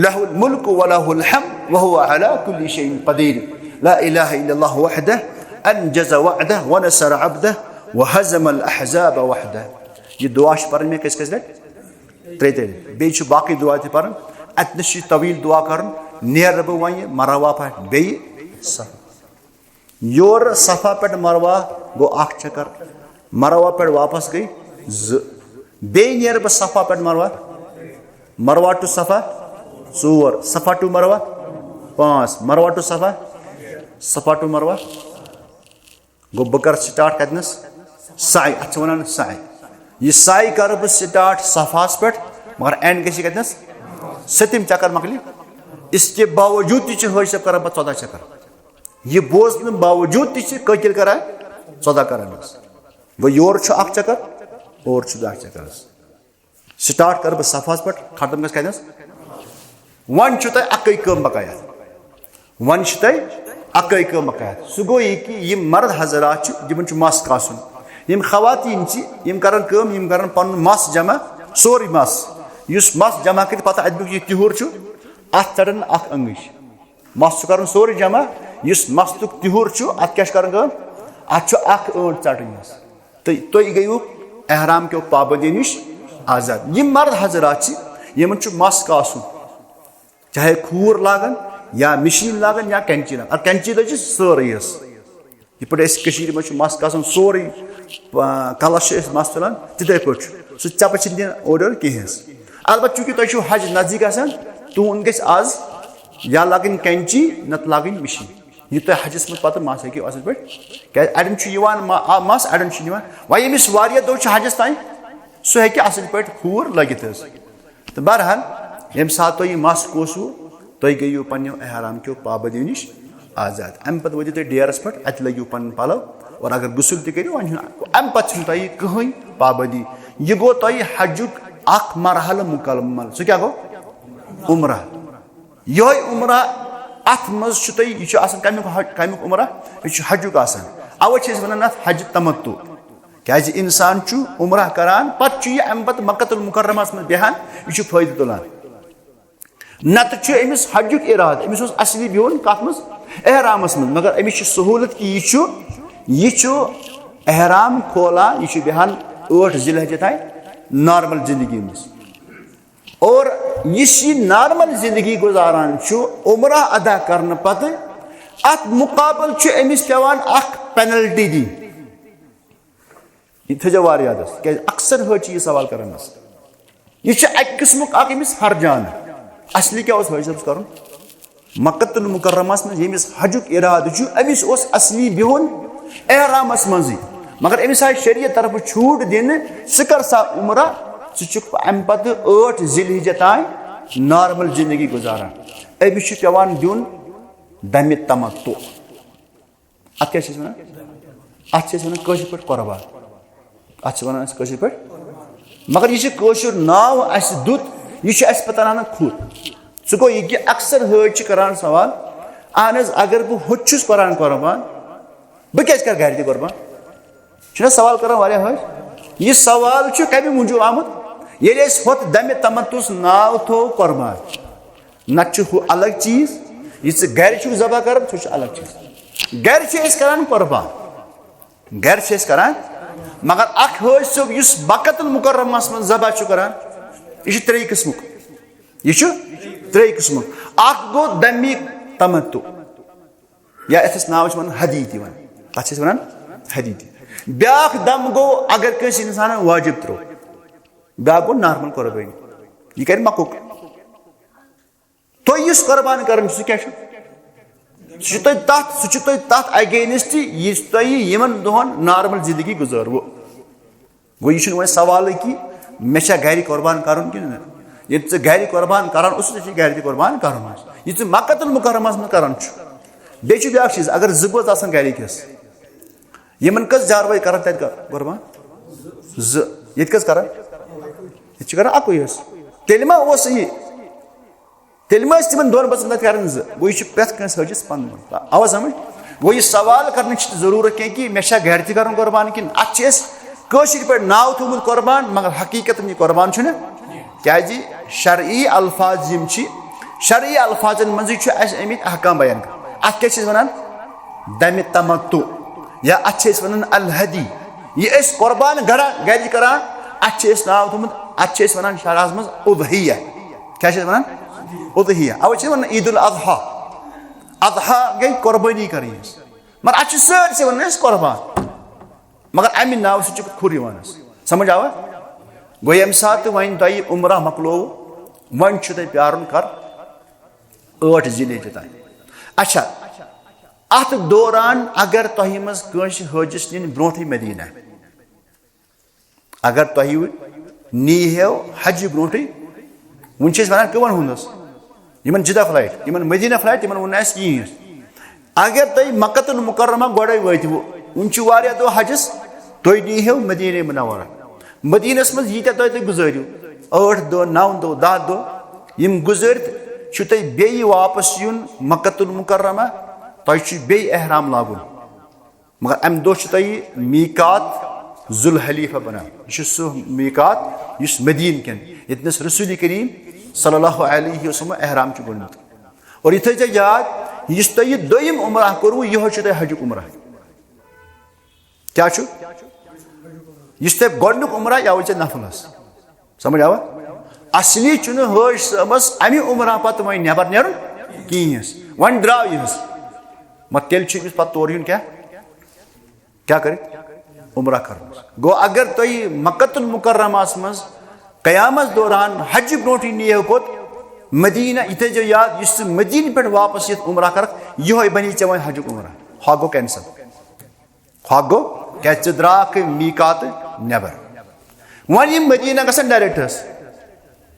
Speaker 1: लहुल मुल्क व लहुल हम्द व हुवा अला कुल्लि शैइन कदीर ला इलाहा इल्लल्लाहु वहदहु अनजज़ वअदहु व नसर अब्दहु व हज़म अल अहज़ाब वहदहु ये दुआ पर मे कस लट 3 बे बाकी दुआ ते पर अतनश तवील दुआ कर नेर बह वन मरवा पे बे योर सफा पे मरवा गो 1 चक्कर मरवा पे वापस गई 2 बे नेर बह सफा पे मरवा टू सफा 4 सफा टू मरवा 5 मरवा टू सफा टू मरवा गो बह कर स्टार्ट कतनस साई अत वन साई यह साई कर बह स्टार्ट सफास पे मगर एंड गि कतनस 7 चक्कर मकली इसके बावजूद तब कर 14 चक्कर यह बोजन बावजूद तकिल कर 14 कर गो योर 1 चक्कर और 10 चक्कर स्टार्ट कर बह सफास पे खत्म गस कतनस वन अक कम बकाया वन अक कम बकाया सह गो यह कि यह मर्द हजरात मस कासन यम खवातीन कर पन मस जमा सोरी मस जमा कर पता अत यह तिहुर अत चढ़न अंगश मस कर सोरी जमा मस तुक तिहुर अत क्या कर अत ٲंट चटन तो तुम गयु एहराम के पाबंदी नश आजाद यम मर्द हजरात यमन मस कासन चाहे खूर लागन या मशीन लागन या कैंची लागन कैंची लग सारे ये पे मस कासन सोरे कलस मस तुलान तिथे पे सह चप ओर कहें अलबत् चूंकि तुम हज नजदीक तुहद गज आज या लगन कैंची नत लगन मशीन यह तुम हजस मज पे मस हेकि असल पे क्या अड़न मस अड़न वह यमिस दो हजस तान सह हेकि असल पे खूर लगित तो बहरहाल यम सात तुम मस कोसू तुम गयु पन्नो एहराम के पाबंदी नश आजाद अम पे वो तुम डेरस पे अत लगियो पन पलव और अगर गुसल तक अम पे कहीं पाबंदी यह गो तुम हजुक अख मरहल मुकम्मल सह क्या गो उम्रा यह उम्रा अत मज कमुक उम्रा यह हजुक अवे वन हज तमत्तु क्या इंसान उम्रा करान पे अम पे मक्कतुल मुकर्रमस में बेहान यह फायदे तुलान नत अमिस हजुक इराद अमिस असली बिहुन कत मज एहरामस मज मगर अमिस सहूलत कि यह एहराम खोलान यह बेहान 8 जिलहज तान नॉर्मल जिंदगी में और यह नॉर्मल जिंदगी गुजारान उम्रा अदा करने पत अत मुकाबल अमिस पेवान पेनल्टी दी यह थो वाद क्या अक्सर हज यह सवाल कर यह किस्मुक अमिस हरजान असली क्या हज सबस कर मक्कतुल मुकर्रमस में यमिस हजुक इराद अमिस असली बिहुन एहरामस मजी मगर अमिस आय शरीयत तरफ छूट दिन सह कर सा उम्रा सह अम पे 8 जिलहिज्जा तान नॉर्मल जिंदगी गुजारान अमिस पेवान दिन दम तमत्तु अत क्या वन पे कुर्बान अत पे मगर यह नाव अस दुत यह पे तरान खुद सह गो यह कि अक्सर हज करान सवाल अहन अगर बह हुस करान कुर्बान बह क्या कर घर कुर्बान सवाल करान हज यह सवाल कमी मूजूब आमुत ये होत दम तमत्तुस नाव थो कुर्बान नत अलग चीज यह घर जबह कर सह अलग चीज घर करान कुर्बान घर करान मगर अख हज सोब इस मक्कतुल मुकर्रमस में जबह करान यह 3 किस्मुक यह 3 किस्मुक अख गो दमी तमत्तु या इस नाव वन हदी वन अत वन हदी ब्या दम गो अगर कंस इंसान वाजिब त्रो ब्या गो नॉर्मल कुर्बानी यह कर मकुक तो इस कुर्बान कर सह क्या तथ अगेंस्ट यमन दोहन नॉर्मल जिंदगी गुजारवो गो यह वो सवाल कि मे घर कुर्बान कर ये घर कुर्बान करान घर कुर्बान कर यह मक्कतुल मुकर्रमस में करान बे ब्या चीज अगर जोज आसान घर यमन कस जानवर कर कुर्बान ये कर अकुई तेल मा यह तेल मा तिम दोन बचन कर गो यह प्रत कंस हजिस पन आवा समझ गो यह सवाल करने जरूरत कह कि मे घर कर कुर्बान कि अत पे नाव थोमुत कुर्बान मगर हकीकत यह कुर्बान क्या शरई अल्फाज शरई अल्फाजन मज अमित अहकाम बयान अत क्या वन दम तमत्तु या अत वन अलहदी यह कुर्बान घर करान अत नाव थोमुत अत वन शराज मज उदहिया क्या one उदहिया away one Eid ul Azha Azha गई कुर्बानी कर मगर अत सारे वन कुर्बान मगर अमि नाव सह खुर समझ आवा गो यम सात वन तुम उम्रा मकलो वन प्यारुन कर 8 जिलहिज्जा तान अच्छा अत दौरान अगर तुम मज हजिस नीन ब्रोथ मदीना अगर तुम नीहो हज ब्रोथ वन वन कवन हुंदस Yemen Jeddah flight Yemen Medina flight Yemen वन कहीं अगर तुम मक्कतुल मुकर्रमा गोड़े वतवो वन दो हजस तुम नीहो मदीना मुनव्वरा मदीनस मज यीत्या तुम गुजारियो 8 दो 9 दो 10 दो यम गुजरित तुम बे वापस युन मक्कतुल मुकर्रमा तुम बे एहराम लागुन मगर अम दो तुम मीकात जुल हलीफा बनान यह सह मीकात इस मदीन कन यतनस रसूल करीम सल्लल्लाहु अलैहि वसल्लम एहराम गोमुत और यह थो याद इस तुम दोयम उम्रा कोरवु यह हजुक उम्रा क्या यह तुम गोडनुक उम्रा यह नफल समझ आवा असली हज सबस अमि उम्रा पे वो नबर नेर कहीं वन द्राव यह मत तेल पे तौर यून क्या कर उम्रा कर गो अगर तुम मक्कतुल मुकर्रमस मज कयामत दौरान हज ब्रोट नीह कोत मदीना यह थो याद इस मदीन पे वापस ये उम्रा कर यह बनी चे वो हजुक उम्रा हा गो कैंसल हा गो क्या द्राक मीकात नबर वन यम मदीना गसन डायरेक्ट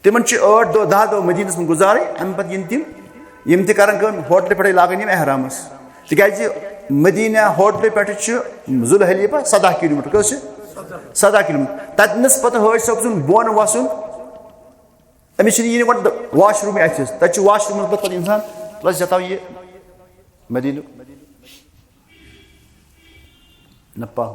Speaker 1: तिम 8 दो 10 दो मदीनस में गुजारे अम पे यम होटल पे लागन एहरामस तिकाज मदीना होटल पे जुल हलीफा 17 किलोमीटर कस 17 किलोमीटर ततनस पे हज सबन बोन वसन अमिस गो वाशरूम तक वाशरूम पे इंसान प्लस जताव ये मदीन नपा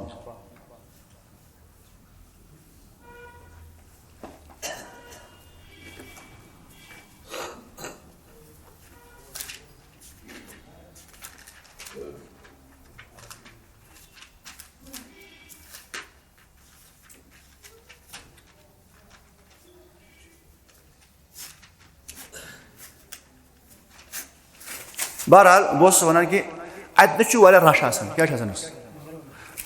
Speaker 1: बहरहाल बस वन कि अत रश क्या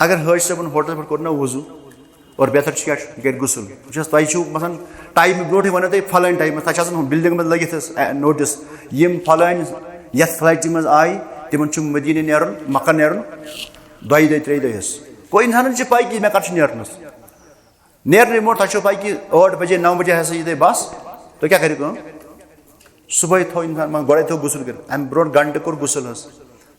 Speaker 1: अगर हज सबन होटल पे कोर ना वजू और बेहतर क्या कर गुसल तुम मसान टाइम ब्रोटे वन तुम फलान टाइम तक बिल्डिंग में लगित नोटिस यम फलान ये फ्लाइट मज आय तिमन मदीने नेरन मक्का नेरन 2 दह 3 दह कोई इंसान पाई कि मे कत नेरनस नेरन मोट तुम पाई कि 8 बजे 9 बजे हसा ये बस तो क्या करो सुबह थो इंसान गोड़े थो गुसल कर अम ब्रो घंटे कोर गुसल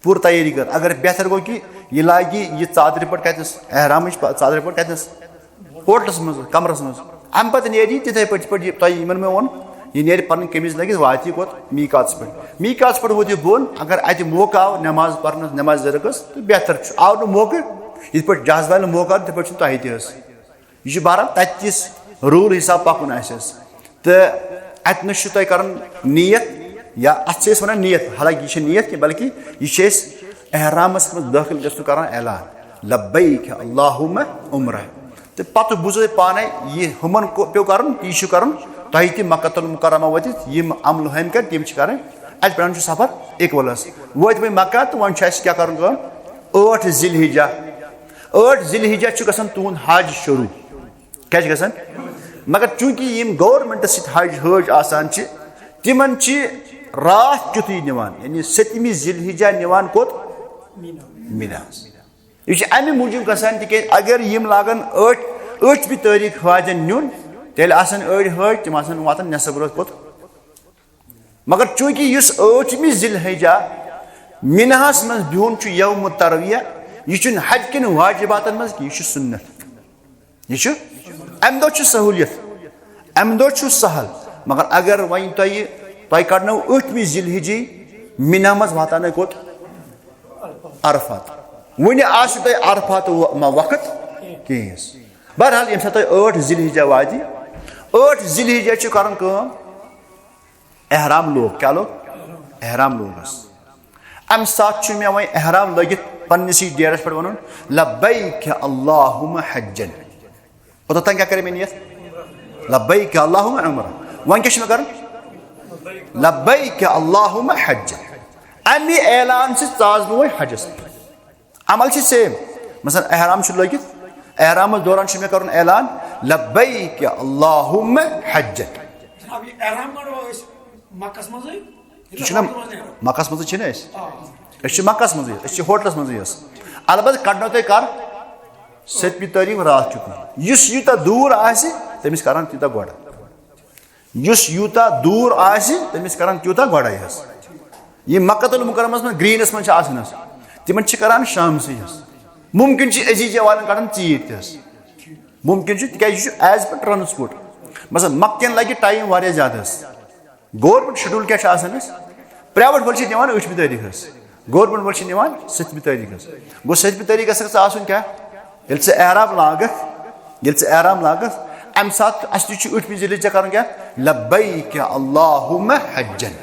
Speaker 1: पूरी तैयारी कर अगर बेहतर गो कि यह लागी यह चादर पे कतस एहराम चादर पे कतस होटलस मज कमरस मज अम पे नी तिथे पे तुम मे वो यह नीर पन कमीज लगित वात कोत मीकात पे वोत बोन अगर अत मौका आव नमाज पढ़ नमाज जरगस तो बेहतर आव न मौका इत पे जहाज वाले मौका इत पे तुह तह यह बहरहाल ततीस रूल हिसाब पकुन तो अत तुम कर नीयत या अत वन नीयत हालांकि यह नीयत बल्कि यह एहरामस मज दाखिल गु कर ऐलान लब्बैक अल्लाहुम्मा उम्रा तो पत बुझो पाने यह हुमन पे कर यह कर तुम तह मक्कतुल मुकर्रमा वतित यम अमल हम कर तम कर अत पे सफर इक्वलस वत पे मक्का तो वन क्या कर 8 जिलहिजा 8 जिलहिजा गसन तुहद हज शुरू क्या गसन मगर चूंकि यम गवर्नमेंट हज आसान तिमन रात चुथी निवान यानी 7 जिलहिजा निवान कोत मीना यह अमे मूजूब गसान तिक अगर यम लागन 8 तारीख हजन नुन तेल आसन अड़ हज तिम वातन नेसफ रोज कोत मगर चूंकि 8 जिलहिजा मिनाहस मज बिहुन यौम तरविया यह हज किन वाजिबातन मज यह सुन्नत यह अम दो सहूलियत अम दो सहल मगर अगर वन तुह कड़नो 8 जिलहिजी मिना मज वातान कोत अरफात वन आस तुह अरफात वक्त कहें बहरहाल ये सात 8 जिलहिजा वाति 8 जिलहिजा कर एहराम लोग क्या लोग एहराम लोगस अम सात मे वो एहराम लगित पन्नस डेरस पे वन लब्बैक अल्लाहुम्मा हज्जन ओतन क्या करे मे नियत लब्बैक अल्लाहुम्मा उम्रा वन क्या कर लब्बैक अल्लाहुम्मा हज्जन अमी ऐलान से चाज वो हजस अमल सेम मसलन एहराम लगित एहराम दौरान मे कर ऐलान लब्बैक अल्लाहुम्मा हज्जन मक्कस मज मक्कस मज होटलस मज अलबत् कड़नो तुम कर 7 तारीख रात चुकी यूता दूर तमिस कर तूत गोड़ यूता दूर तमिस कर तूत गोड़े यह मक्कतुल मुकर्रमस में ग्रीनस मज तिमन कर शाम से मुमकिन अजीजा वालन कड़न चीर तह मुमकिन एज पर ट्रांसपोर्ट मसलन मक्कन लगे टाइम वारिया ज्यादा गवर्नमेंट शेड्यूल क्या प्राइवेट वल निवान 8 तारीख गवर्नमेंट वल निवान 7 तारीख गो 7 तारीख आसन क्या ये एहराम लागत अम सात 8 जिलहिजा कर क्या लब्बैक अल्लाहुम्मा हज्जन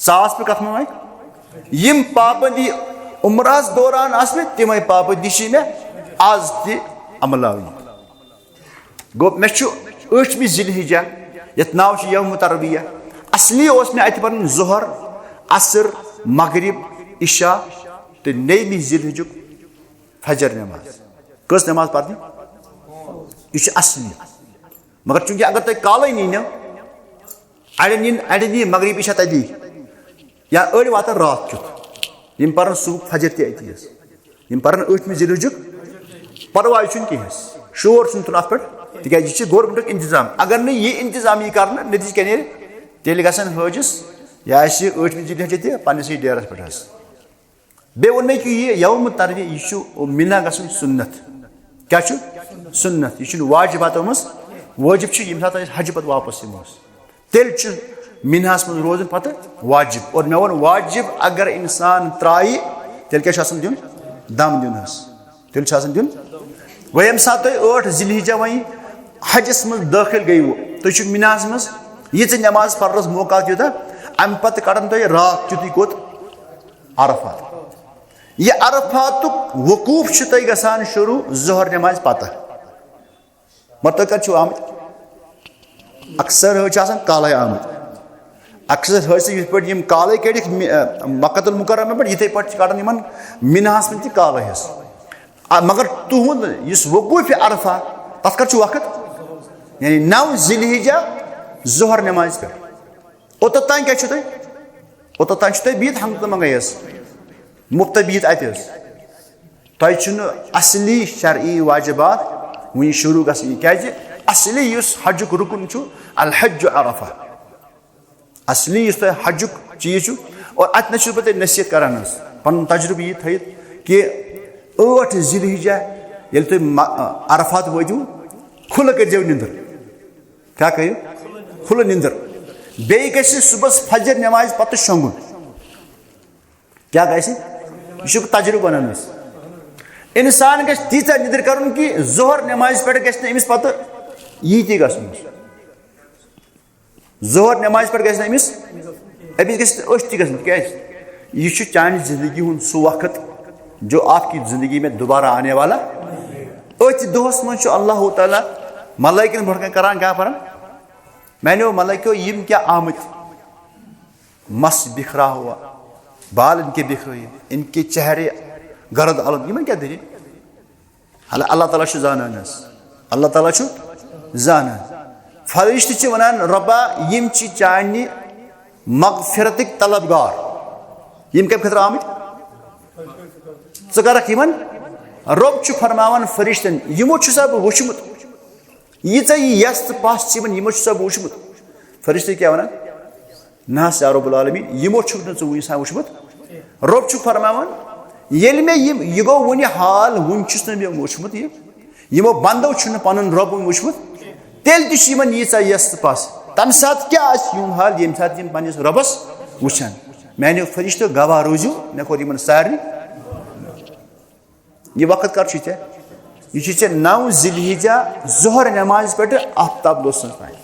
Speaker 1: सास पे कथ में यम पाबंदी उम्रास दौरान तम पाबंदी मे आज तमल गो मे 8 जिलहिजा ये नाव यौम तरविया असली मे अत पर ज़ोहर असर मगरिब इशा तो 9 जिलहिजुक फजर नमाज कस नमाज पढ़नी यह असली मगर चूंकि अगर तुम काल नीनो अड़न मगरिब इशा तदी या अड़ वातान रात चुत यम पर सुबह फजर तम पर 8 जिलहिजुक परवाय कहें शोर तुन अत पे तह गवर्नमेंट इंतजाम अगर न यह इंतजाम यह कर नतीज क्या नीर तेल गसन हजस यह 8 जिलहिजा तह पन्नस डेरस पे बे वो कि यह यौम तरवी यह मिना गसन सुन्नत क्या सुन्नत यह वाजिबातों मज वाजिब यम सात हज पे वापस तेल मिनाहस मज रोजन पे वाजिब और मे वो वाजिब अगर इंसान त्राई तेल क्या दिन दम दिन तेल दिन वह यम सात 8 जिलहिजा वही हजस मज दाखिल गई तुम मिनाहस मज ये नमाज पढ़ने मौका दिता अम पे कड़न तुम रात चुती कोत अरफात यह अरफात वकूफ तुम गसान शुरू ज़ोहर नमाज पता मत कर आम अक्सर हज काल आमत अक्सर हज पे काल कड़ मक्कतुल मुकर्रमा पे इथे पे कड़न मिनाहस में काल मगर तुहद वकूफ अरफा तथ कर वक्त यानी 9 ज़िलहिज्जा ज़ोहर नमाज पे ओततान क्या तुम ओततान बीत हम मंगई मुफ्त बीत अत तुम असली शरई वाजिबात वह शुरू गई क्या असली हजुक रुकन अल हज अरफा असली हजुक चीज और अत पे नसीहत करान पन तजुर्बे यह थी कि 8 ज़िलहिज्जा ये तुम अरफात वो खुल कर निंदर क्या करो खुल निंदर बे सुबह फजर नमाज पत शोंगुन क्या गि तजुर्बे वन इंसान गि तीचा निंदर कर कि ज़ोहर नमाज पे गमिस पत यी ती ज़ोहर नमाज पे गमिस अभी गि क्या यह चान जिंदगी हूँ सह वक्त जो आपकी ज़िंदगी में दोबारा आने वाला अथ दोहस मज अल्लाह ताला मलाइकन ब्रोह करान क्या पर मैंने मलाइको यम क्या आमत मस बिखरा हुआ बाल इनके बिखरे इनके चेहरे गर्द अलग यमन क्या दलील अल्लाह ताला जानान अल्लाह ताला जानान फरिश्ते वनान रब्बा यम चानि मगफिरतिक तलबगार यम कम खतर आमत कर रब फरमान फरिश्तन यमो सा बह वुचमुत यीचा यस तो पस यमो सा बह वुचमुत फरिश्ते क्या वन ना या रब्बुल आलमीन यमो वन वुचमुत रब फरमान ये मे यह गो वन हाल वन मे वुचमुत यमो बंदो पन रब वुचमुत तेल तीचा यस तो पस तम सात क्या यून हाल ये सात पन्नस रबस वुचान मैंने फरिश्तो गवाह रोजू मे कोर सारे यह वक्त कर यह 9 ज़िलहिज्जा ज़ोहर नमाज पे आफ्ताब लोसन तान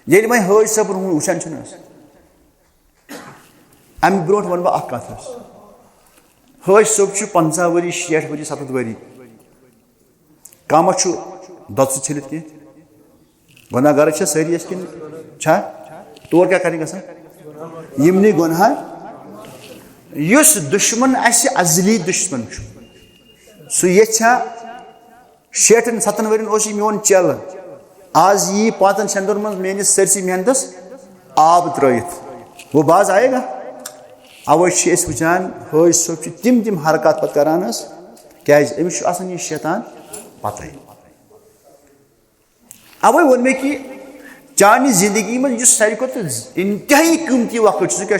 Speaker 1: ये वह हज सबन वुचान अम ब्रो वन बह कथ हज सब 50 वरी 60 वरी 70 वरी कम दत्स छलित कह गुनाहगार सारी कि तौर क्या कर यमन गुनाह दुश्मन अजली दुश्मन सह ये 60-70 वरियन मोन चल आज यी 5 दिन मज मेनिस सरसी मेहनतस आब त्रयित वो बाज आएगा अवे वुचान हज सोब तिम हरकत पे करान क्या अमिस यह शैतान पता अवे वो मे कि चानि जिंदगी में सारी खुद इंतहाई कीमती वक्त सह क्या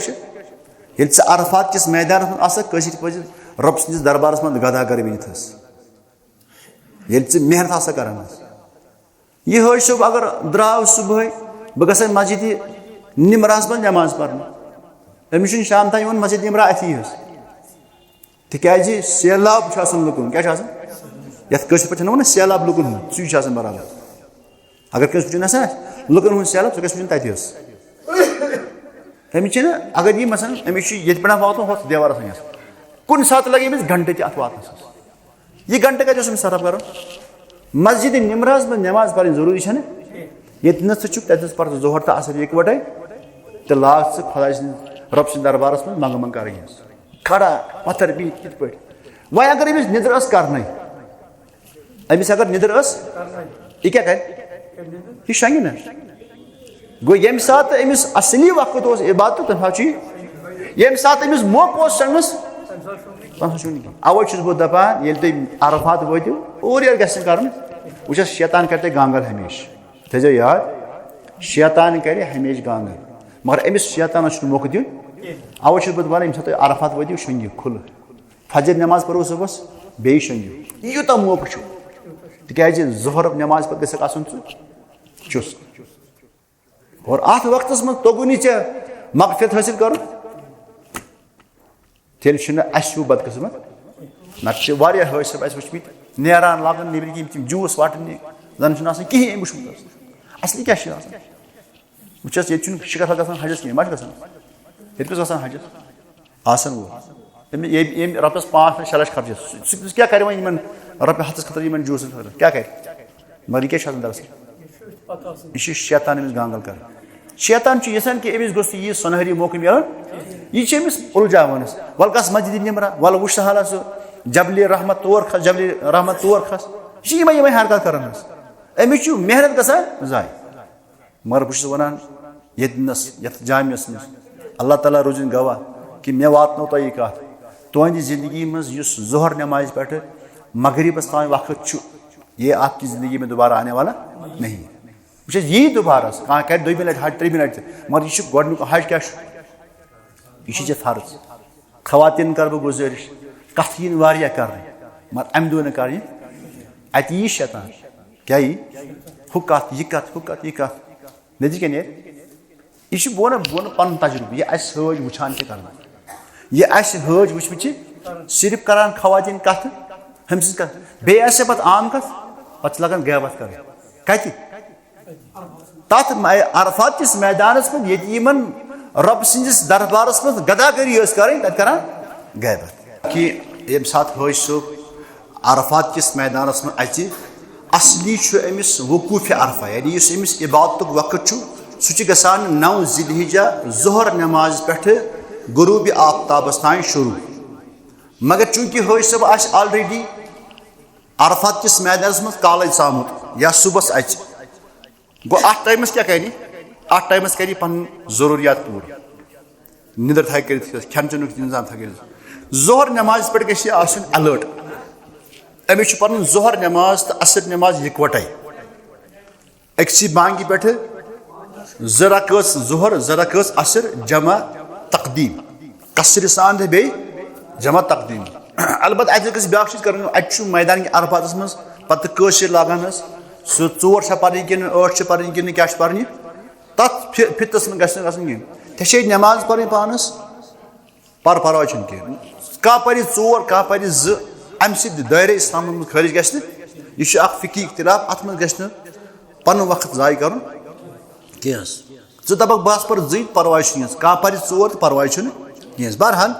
Speaker 1: ये अरफात किस मैदान पे रब सस दरबारस मज गदागर बनित ये मेहनत करान यह हज सोब अगर द्राव सुबह बह ग मस्जिद निमरास मज नमाज पर्ने अमिस शाम तान मस्जिद निमरा अथी तिज सैलाब लुकन क्या ये पे वन सैलाब लुकन सह बराबर अगर कस वुचन लुकन हूँ सैलाब सह गुचन तथ अमिस अगर यह मसन अमिस ये पे वातन हो देवारस कुन सात लगे अमिस घंटे अत वातस यह घंटे कत सरफ कर मस्जिद निमराज में नमाज पढ़ जरूरी है ये तथस पर ज़ोहर तो असर इकवटे तो लाग खुदा रब सद दरबारस में मंग मंग कर खड़ा पत्थर भी कित पे वह अगर अमिस निदर करन अमिस अगर निदर यह क्या कर यह शंग ना गो ये सात अमिस असली वक्त इबादत तम ये सात अमिस मौका शंगस अवे बह दपान ये तुम अरफात वो और ये कर वह शैतान कर गांगल हमेश थो याद शैतान कर हमेश गांगल मगर अमिस शैतान मौका दिन अवे बह वन ये अरफात वो शंगि खुल फजर नमाज पढ़ो सुबह बे शंगि यूत मौका तिज ज़ोहर नमाज पे गसन चुस और अत वक्त मज तोगुनी मगफिरत हासिल कर तेल बदकिस्मत नत हज सब वुचमित नेरान लागान नबर तम जूस वाटन जन कहें वुचमुत असली क्या वह शिकत ग हजस कह मा ग ये कस ग हजस आसन वो रपस 5-6 लाख खर्च क्या कर रपे हथस खतर जूस क्या कर मगर क्या दरअसल यह शैतान अमिस गांगल कर शैतान यसान कि अमिस गोस यह सुनहरी मौका मिलान यह उलझावान वल कस मस्जिद निमरा वल वुच हाला सह जबल रहमत तौर खस ये हरकत कर अमिस मेहनत गसान जाय मगर बहुत वन ये जामियस मज अल्लाह ताला रोजन गवाह कि मे वातनो तह यह कत तुहद जिंदगी मज जोहर नमाज पे मगरिबस तान वक्त ये आपकी जिंदगी में दोबारा आने वाला नहीं है बस यी दोबारा कह कर दोमी लट हज त्रेमी लट मगर यह गोडनुक हज क्या यह फर्ज खवातीन कर बह गुजारिश कथ यी कर मगर अम दो कर अत यी शैतान क्या यी हु कत यह कत हु कत यह कत नतीज क्या नीर यह बह पन तजुर्बे यह हज वुचान कर यह हज वुचम सिर्फ करान खवातीन कत हम कत बे पे आम कत पे लगन गैबत कर कत तथ अरफात किस मैदानस में ये रब सिंदिस दरबारस में गदागरी कर गैबत कि ये सात हज सोब अरफात किस मैदानस में अचि असली अमिस वकूफ अरफा यानी अमिस इबादत वक्त सह गसान 9 जिलहिजा जोहर नमाज पे गुरूब आफ्ताबस तान शुरू मगर चूंकि हज सोब ऑलरेडी अरफात किस मैदानस में काल आमुत या सुबह अच गो अत टाइमस क्या कर अत टाइमस कर पन जरूरियात पूर निदर थ कर खेन चेन इंतजाम थ कर जोहर नमाज पे गि अलर्ट अमिस पन जोहर नमाज तो असर नमाज इकवटे अक्सी बांगी पे जरकस जोहर जरकस असर जमा तकदीम कसर सान बे जमा तकदीम अलबत् अत ब्या कर अत मैदान अरफात मज पे लागान सह 4 पर् कि 8 पर् कि क्या पर् तथ फितस में गि थे नमाज पर् पानस परवाह कह पर 4 कह पर 2 अम दायरे इस्लाम खारिज गह फिकी इख्तिलाफ अत मज गि पन वक्त जाय कर दपक बस पर 2 परवाह कह पर 4 परवाह कह बहरहाल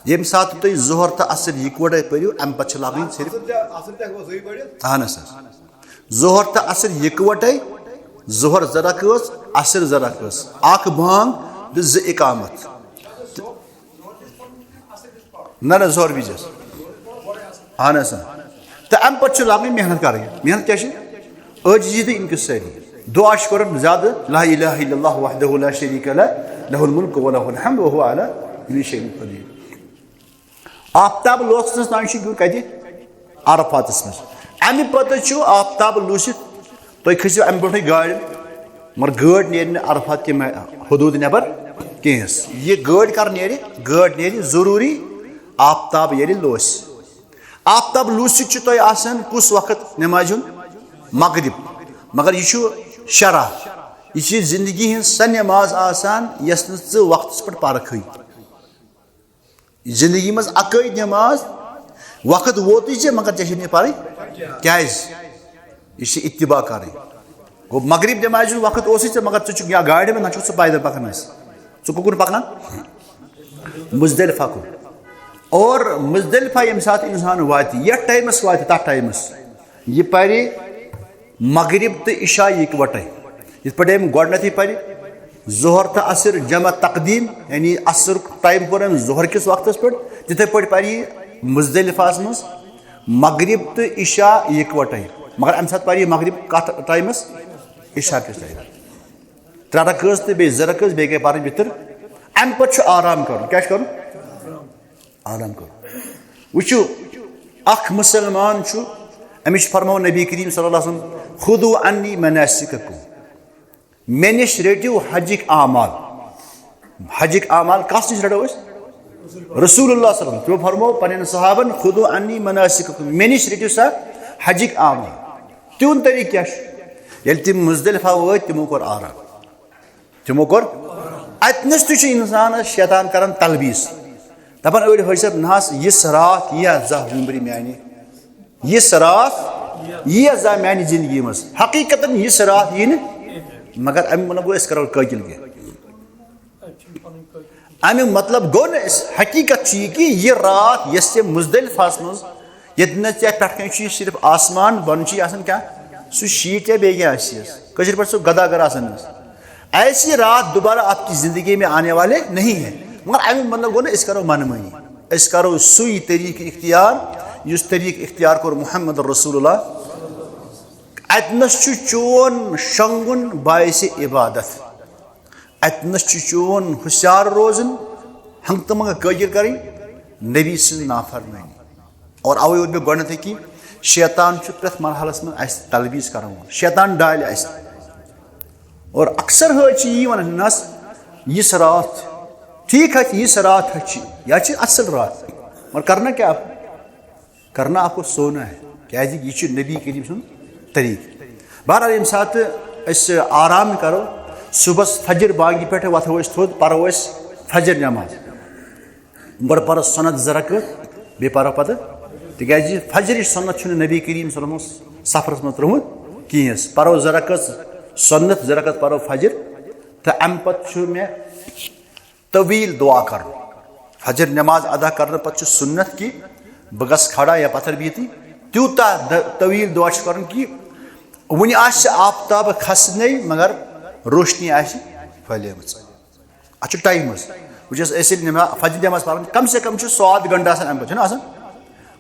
Speaker 1: ये सात तुम जोहर तो असर इकवटे पो अम पे लगन सिर्फ अहन जोहर तो असर इकवटे जोहर जरक असर जरक अख बांग 2 इकामत ना जोहर विजस अहन तो अम पे लगन मेहनत कर मेहनत क्या अजीज तो इनक सारी दुआ कर ज्यादा ला इलाहा इल्लल्लाह वहदहु ला शरीका लह लहुल मुल्क व लहुल हम्द व हुवा अला कुल्लि शैइन क़दीर आफ्ताब लोसनस तान कत अरफात मज अमि पत आफ्ताब लूसित तुम खसो अमि पे गाड़ मगर गाड़ नीर अरफात के हदूद नबर कहें यह गाड़ कर नीर जरूरी आफ्ताब ये लोस आफ्ताब लूसित तुम कुस वक्त नमाज मगरिब मगर यह शरा यह जिंदगी हज स नमाज यस वक्त पे परख जिंदगी मज अक नमाज वक्त वोत मगर ऐ पे क्या यह इत्तिबा कर गो मगरिब नमाज वक्त मगर या गाड़ में ना पैदल पकान कुन पकान मुजदलिफा कुन और मुजदलिफा ये सात इंसान वात यथ टाइमस वात तथ टाइमस यह पर मगरिब तो इशा इकवटे इत पे गोडनथ पर जोहर तो असर जमा तकदीम यानी असर टाइम पोर जोहर किस वक्त पे तिथे पे पर मुजदलिफास मज मगरिब तो इशा इकवटे मगर अम सात पर मगरिब कत टाइमस इशा किस टाइम 3 रकात तो बे 2 रकात बे पर वितर अम पे आराम कर क्या कर आराम कर वो अख मुसलमान अमिश फरमो नबी करीम सल्लल्लाहु अलैहि वसल्लम खुदू अन्नी मनासिककुम मे निश रटिव हजिक आमाल कस निश रटो रसूलुल्लाह सल्लल्लाहु अलैहि वसल्लम तुम फरमो पन्न सहाबन खुदू अन्नी मनासिककुम मे निश रटिव सा हजिक आमाल तुन तरीक क्या ये तुम मुजदलिफा वो तिमो कोर आराम अतनस तुझ इंसान शैतान करान तलबीस दपान अड़ हजब नहस यह रात यह जा उम्र मानी यह रात यह जा मानी जिंदगी मज हकीकत यह रात यह मगर अम वन गो करो कतिल अमुक मतलब गो न हकीकत कि यह रात यस मुजदलिफास मज ये पे सिर्फ आसमान बन क्या सह शीट या बे क्या पे सह गदागर ऐसी रात दोबारा आपकी जिंदगी में आने वाले नहीं है मगर अमुक मतलब गो न करो मनमानी करो सुई तरीक इख्तियार युस तरीक इख्तियार कर मुहम्मद रसूलुल्लाह अतनस चोन शंगुन बायस इबादत, अतनस चोन हुशियार रोजन हंग तमंग कगिर करें नबी सं नाफरमानी। और अवे वो गणत कि शैतान प्रथ मरहलस में तलबीस कर, शैतान डाल और अक्सर यी वन नस यह रात ठीक है, यह रात या असल रात, मगर करना क्या आप, करना आपको सोना है, क्या यह नबी करीम सुन तरीक। बहरहाल यम सात आराम करो, सुबह फजर बांगी पे वथो थोद परो फजर नमाज, गो परो सनत जरकत बे परो पत, तिज फजर सन्नत नबी करीम सफरस मज त्रुमुत कहें, परो जरकत सन्नत जरकत परो फजर, तो अम पे मे तवील दुआ कर, फजर नमाज अदा करने पे सुन्नत कि बह गस खड़ा या पत्थर बीती, तूता तवील दुआ कर कि वन आफ्ताब खसन मगर रोशनी फैलम, अत टाइम वस फजर नमाज पढ़ कम से कम 7 घंटा अम पे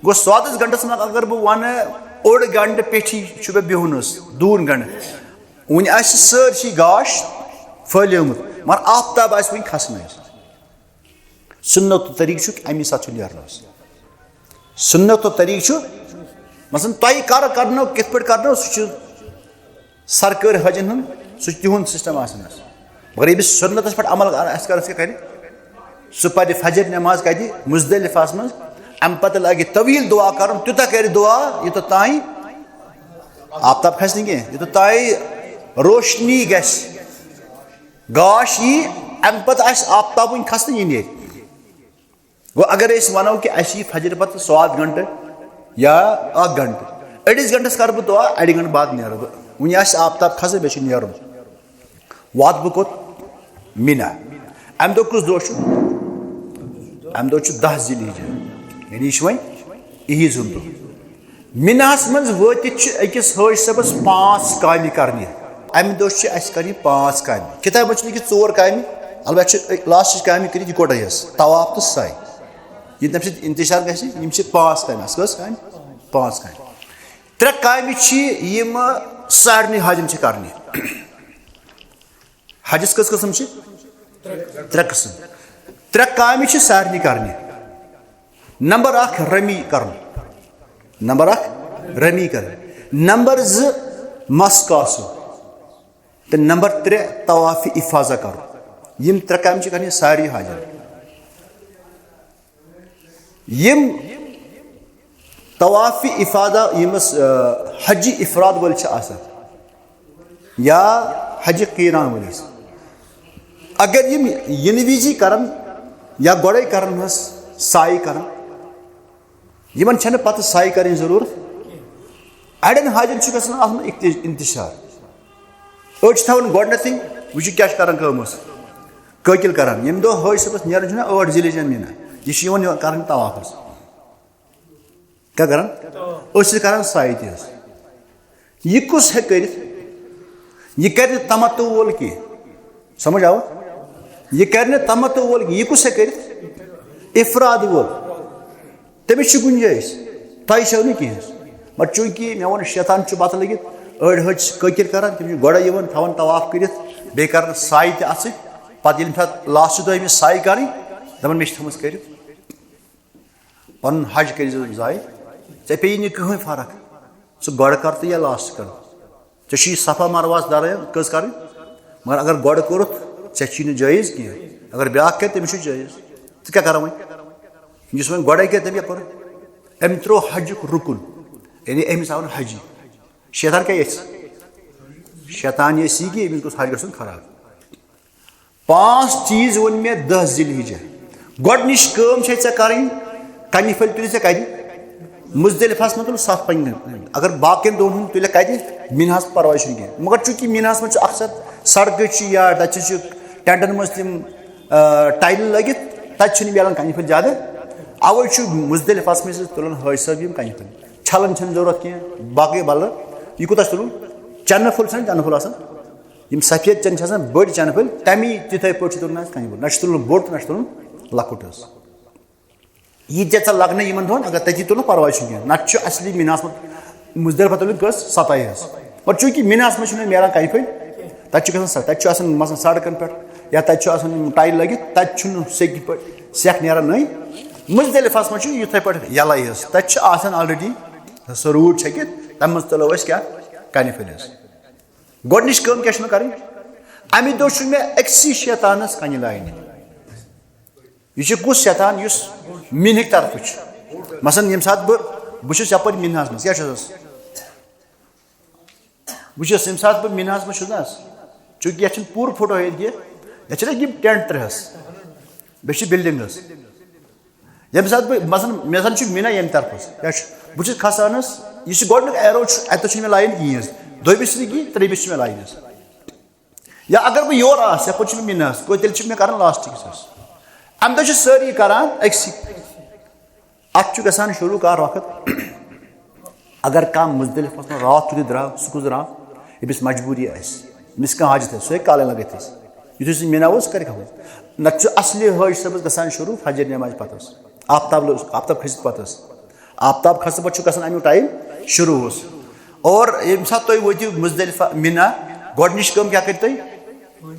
Speaker 1: गो 7 घंटस में अगर बह वन ओड घंटे पेठी बिहुन दून घंटे वन सरसी गाश फैलमुत मगर आफ्ताब वन खसन, सुन्नत तरीक अमी साथ नेरन, सुन्नत तरीक मसन तय करनो कित पे करनो सह सरकारी हजन हूँ सह तिहुंद सिस्टम मगर ये सुन्नतस पे अमल कर सह पे फजर नमाज कत मुजदलिफास मज, अम पे लगे तवील दुआ कर, तूता कर दुआ यूत ताई आफ्ताब खस कह, यूत ताई रोशनी गाश यी, अम पे आफ्ताब वन खसन यह नीर। गो अगर वनो कि फजर पे 7 घंटे या 1 घंटे, अड़िस घंटस कर बह दुआ, अड़ घंटे बाद नीर बह, वन आफ्ताब खस बे नीरन, वात बह कोत मिना। अम दो कुछ दो, अम दो 10 ज़िलहिज्जा यानी यह वन ईज हुंद दो। मिनाहस मज वतित अकिस हज सबस 5 काम करने, अम दो कर 5 काम, किताब लिखित 4 काम, अलबत्त लास्ट काम कर इकोटे तवाफ तो साई, ये तम इंतजार गम 5 काम, 5 काम। 3 काम सारे हजन करने, हजस कस कस्म 3 कस्म, 3 काम सारे करने। नंबर 1 रमी कर, नंबर 1 रमी कर, नंबर 2 मस कासु, तो नंबर 3 तवाफ इफाजा कर। यम 3 काम करने सारे हजन। यम तवाफ इफादा यमस हज इफराद वल या हज कीरान वलिस, अगर यम इन विजि करन या गोड़े करन साई करन, यमन छन पत साई करन जरूरत, अड़न हाजन गसान इंतशार, अड़ थवन गोडनथी वह क्या कर ककिल करान, यम दो हज सबस नेरन 8 ज़िलहिज्जा मीना, यह कर तवाफस क्या करान करान साई तह, यह कुस है कर, यह कर तमत्तु वोल की, समझ आव, यह कर तमत्तु वोल, यह कुस है कर इफराद वोल, तमिस गुंजाइश तय छो ना कहें, मगर चूंकि मे वो शैतान पत लगित अड़ हज ककिल करान, तम गोड़े थवन तवाफ कर बे कर साई तथ पे लास्ट दह साई कर दपान मे थम कर पन हज कर जाय, ऐ पे कहीं फर्क, सह गोड़ कर तो या लास्ट कर, ऐ सफा मरवास दर कस कर, मगर अगर गोड़ कोरुत ऐ जायज़ कह, अगर ब्या कर तमिस जायज़, तो क्या कर इस वो गोड़े कर तम कोर, अम त्रो हज रुकुन यानी अमिस आव हजी, शैतान क्या शैतान ये कि अमिस गोस हज गन खराब। 5 चीज वन मे 10 ज़िलहिज्जा, गोडनिश कम छे कर कमी फल तुल कत मुजदलिफास में तुल 7 पंग, अगर बाकिन दोन हूँ तुल कत मीनास परवाह कह, मगर चूंकि मीनास में अक्सर सड़क या तक टेंटन मज तम टाइल लगित तक मिलान कमी फल ज्यादा, अवे मुजदलिफास में तुलान हज सब कमी फल, छलन जरूरत कह, बाकी बल यह कूत तुल चन फुल चन फुल सफेद चन बड़ चन फुल, तमी तिथे पे तुलन कमी फुल, न तुलन बोड़ तो न तुलन लकुट, यह चे लगन इन दोन अगर तथी तुल परवाह कह, न असली मीनास मुजदलिफा तुल 27 और चूंकि मिनास में मेरान कहीं पे तक सड़कन पे या टाइल लगे तक सेक पे सेक नान नई मुजदलिफस मज यूथे पे यल तक ऑलरेडी सो रूट छकित तम तुलो क्या कन फल गोडनिश क्या कर अमे दो मे अक्सी शैतानस कन लाइन यह कुछ शैतान इस मिन तरफ मसन ये सात बहुत यपर मिनहास मज क्या बहुत ये सात बह मिनहास मज चूंकि ये पूर फोटो ये टेंट 3 बे बिल्डिंग ये सात मसन मे सन मिना ये तरफ क्या बहुत खसान यह गोडन एरो अत मे लाइन कहें दोबिस त्रेबिस मे लाइन या अगर बह योर यप मिनहास गो तेल मे कर लास्ट अम दो सारी करान अत ग शुरू कर वक्त अगर कह मुजदलिफस में रात तुत द्राव सह कुछ द्राव यमिस मजबूरी आमिस कह हाजत सह काले लगत युथ मिना कर नत असली हज सबस ग शुरू फजर नमाज पत आफ्ताब खसित पत आफ्ताब खस पे अमु टाइम शुरू और ये सात तुम वो मुजदलिफा मिना गोडनिश क्या कर तुम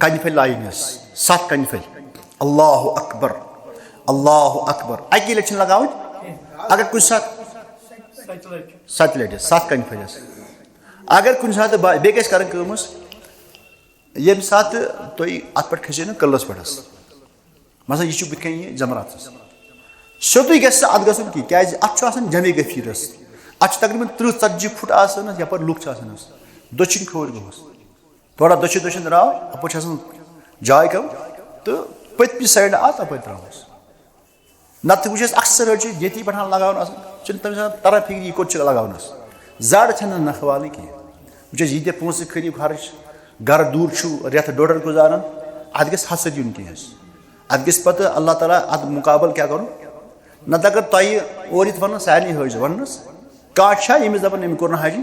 Speaker 1: कन फल लाइन 7 कन फल अल्लाह अकबर अकी लट लगा अगर कुछ सात 7 लट 7 कन फल अगर कुछ सात बे कर ये सात तुम अत पे खसो ना कलस पे मसा यह बुत जमरात सोतु अत गुन की क्या अत जमे गफीरस अत तकरीबन 30-40 फुट यपर लुक दक्षिण खोर गोस थोड़ा दक्षिण द्राव अप जाय कम तो पत्मी साइड आ तप त्रोस नत वो अक्सर ये पे लगान तम तरह फिक्र यह कोट लगान जड़ नखवाल कह ये पोस खरी खर्च घर दूर रेत डोडर गुजारान अत गस हसद यून कह अत गस पे अल्लाह ताला अत मुकाबल क्या कर नत अगर तुम और वन सारे हज वनस कह यमिस दपान अम कोर हज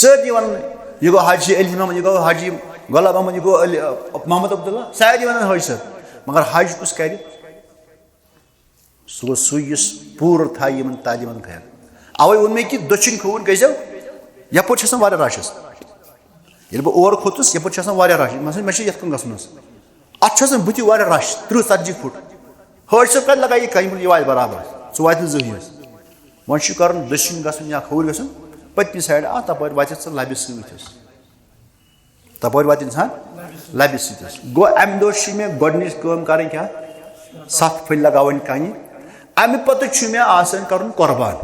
Speaker 1: सारी वन यह गो हाजी अली मोहम्मद यह गो हाजी गुलाम अहमद यह गो मोहम्मद अब्दुल्ला सारे वन हज सर मगर हज कुछ कर सह गो सुस पूर थाय तालीमन ख्याल अवे वोन मे कि दक्षिण खोर गो यप रश ये बह और खोतुस यप रश मे ये गसन अत बुत रश 30-40 फुट हज सब कत लगा कम यह बराबर सह वात जही वो कर दक्षिण गसन या खोर गसन पत्मी साइड आ तप वात लबि सत तप वात इंसान लबि सत गो अम दो मे गोडनिश कर क्या 7 फल लगावन कन अमे पत मे कर कुर्बान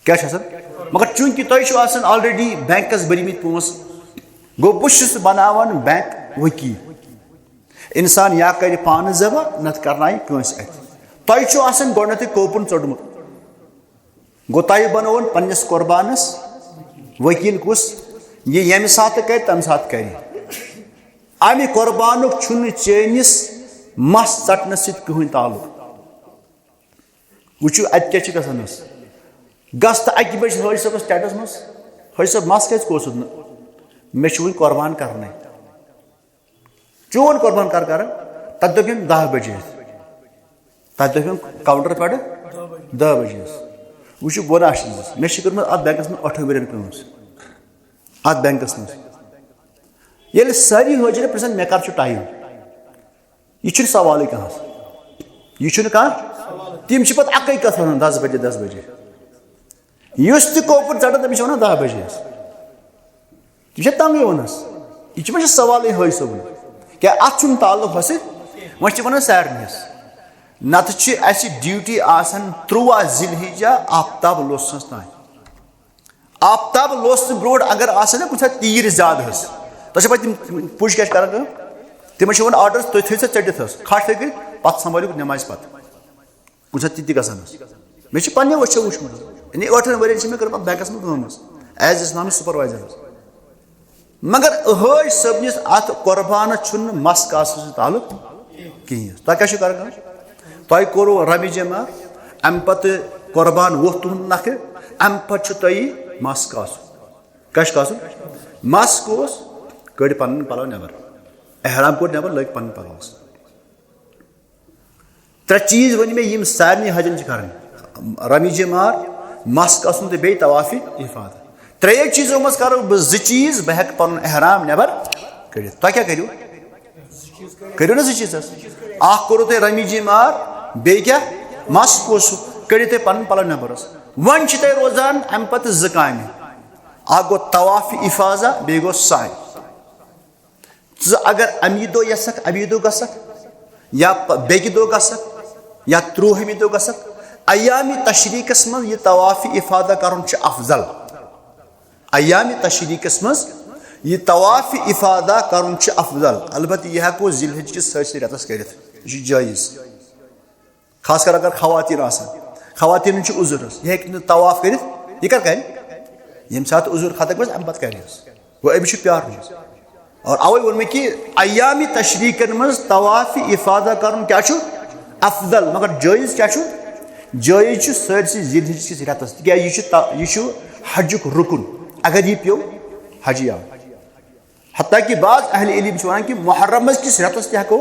Speaker 1: क्या मगर चूंकि तुम ऑलरेडी बैंकस भरमित पोस गो बहुत बनावान बैंक वकील इंसान या कर पान जबा नत करनाय कंस अत तुम गोडनथ कोपुन चोड़मुत गो तुम बनोन पन्नस कुर्बानस वकील कुस ये यम सात कर तम सात कर अमे कुर्बानुक चेनिस मस चटन सहन ताल्लुक वो अत क्या गसन गस तो अकि बज हज सबस टेटस मज हज सब मस क्या कोसुद मे वन कुर्बान कर चोन कुर्बान कर तत दोपम 10 बजे तत दोपम काउंटर पे 10 बजे वो बोन मे कर्म अत बैंकस में 8 वर अत बैंकस ये सारी हजर पे मे कर टाइम यह सवाल कह यह कह तम पे अक कत वन 10 बजे युस कोपुर चढ़ तमिस वन 10 बजे तुम तंगे वनस यह सवाल हज सोबन क्या अत ताल्लुक हस वो वन सारनस नत ड्यूटी आसान 13 जिलहिजा आफ्ताब लोसनस तान आफ्ताब लोस ब्रो अगर आना कुछ तीर ज्यादा तुम पे तम पुश क्या कर तम वन आर्डर तुम थो चटित खट थो पे संभाल नमाज पे कुछ ती ग मे पे वो वुचमुत 8 वर मे कर बैंकस में कम एज इस्लामिक सुपरवाइजर मगर हज सबनिस अत कुर्बान मस कास ताल्लुक कहें तुम क्या कर तुम कोरो रमि जमा अम पे कुर्बान वो तुहद नख अम पे तुम मस कास क्या मस कोस कड़ पन पलव नबर एहराम कोड नबर लग पन पलवस 3 चीज वन मे यम सारे हजन कर रमि जमार मस कासन तो बे तवाफी इफादा त्रेयो चीजों मज करो बह ज चीज बह हेक पन एहराम नेबर करित तुम क्या करियो करियो ना ज चीज अख कोरो तुम रमी मार बे क्या मस पोसु कड़ियो तुम पन पल नेबर वन तुम रोजान अम पे ज काम अख गो तवाफ इफाजा बे गो साय अगर अमी दो यसक अमी दो गसक या बेकि दो गसक या 30 दो गसक अयामी तशरीकस मज यह तवाफ इफादा कर अफजल अयामी तशरीकस मज यह तवाफ इफादा कर अफजल अलबत्त यह हेको जिलहिज किस सरसरी रतस करित यह जायज खासकर अगर खवातीन खवातीन उजुर यह हेक तवाफ करित यह कर यम सात उजुर खतक बस अम पत कर वो अभी प्यार और अवे वो मे कि अयामी तशरीकन मज तवाफ इफादा कर क्या अफजल मगर जायज क्या जायज सरसरी जिलहिज किस रतस यह हजुक रुकुन अगर यह प्यो हज आव हत्ता कि बाज अहल इल्म वन कि मुहर्रम किस रतस तह हेको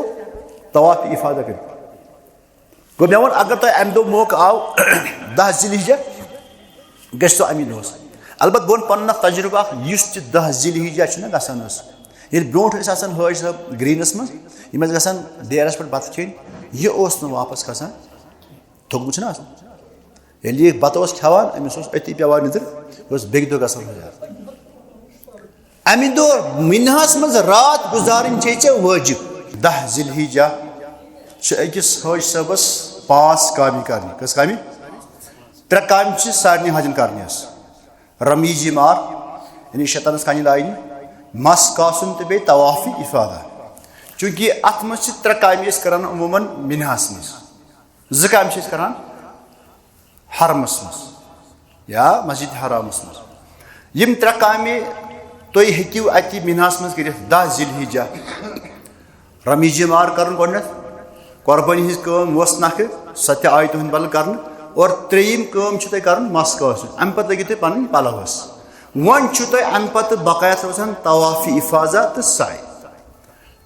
Speaker 1: तवाफ इफादा कर गो मे वन अगर तुम अम दो मौका आव 10 जिलहिज गस तो अमी दोस अलबत्त बोन पन्न तजुर्बा युस 10 जिलहिज ना गसान ब्रोट हज सब ग्रीनस मज गसान डेरस पे बत खेन यह वापस खसान थोकमुत यह बत खान अमिस अति पेवान निदर यह बेक दो गसान अमि दो मिनहास मज रात गुजारन वाजिब 10 जिलहिजा अकिस हज सबस 5 काम कर कस काम 3 काम सारे हजन कर रमी मार यानी शैतानस कन लाइन मस कासुन तो बे तवाफ इफादा चूंकि अत मज 3 काम करान अमूमन मिनहास मज 2 काम करान हरमस मज या मस्जिद हरामस मज यम 3 काम तुम हेकिव अति मिनहास मज कर 10 जिलहिजा रमी मार कर कुर्बानी हज वस नख सत्य आय तुहद बल कर और 3 काम कर मस कासुन अम पे लगे तुम पन पलवस वन तुम अम पे बकाया रोजान तवाफ इफाजा तो साय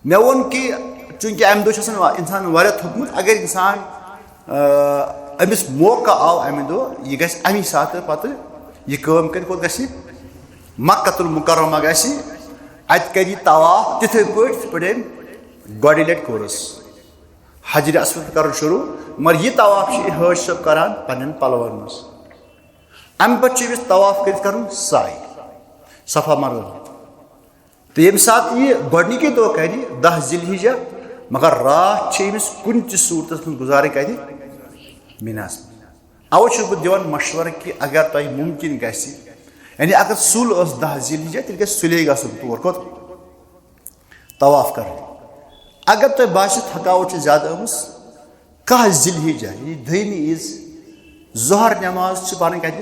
Speaker 1: मे वोन कि चूंकि अम दो इंसान वारिया थोकमुत अगर इंसान अमिस मौका आव अमि दो यह गस अमी सात पे यह काम कर कोत गसी मक्कतुल मुकर्रमा गसी अत कर तवाफ तिथे पे गोड लट कोरस हजर अस्वद कर शुरू मगर यह तवाफ हज सब करान पन्न पलवन मज अम पे तवाफ कर साय सफा मरवा तो ये सात यह गोडनिक दो कर 10 जिलहिजा मगर रात कुन सूरत में गुजारे कत मिनास अवे बह दिवान मशवर कि अगर तुम मुमकिन गसी यानी अगर सुल 10 जिलहिजा तेल सुले गसन तौर कोत तवाफ कर अगर तुम बास थकावट ज्यादा कह जिलहिजा यह 2 ईज जोहर नमाज पान कत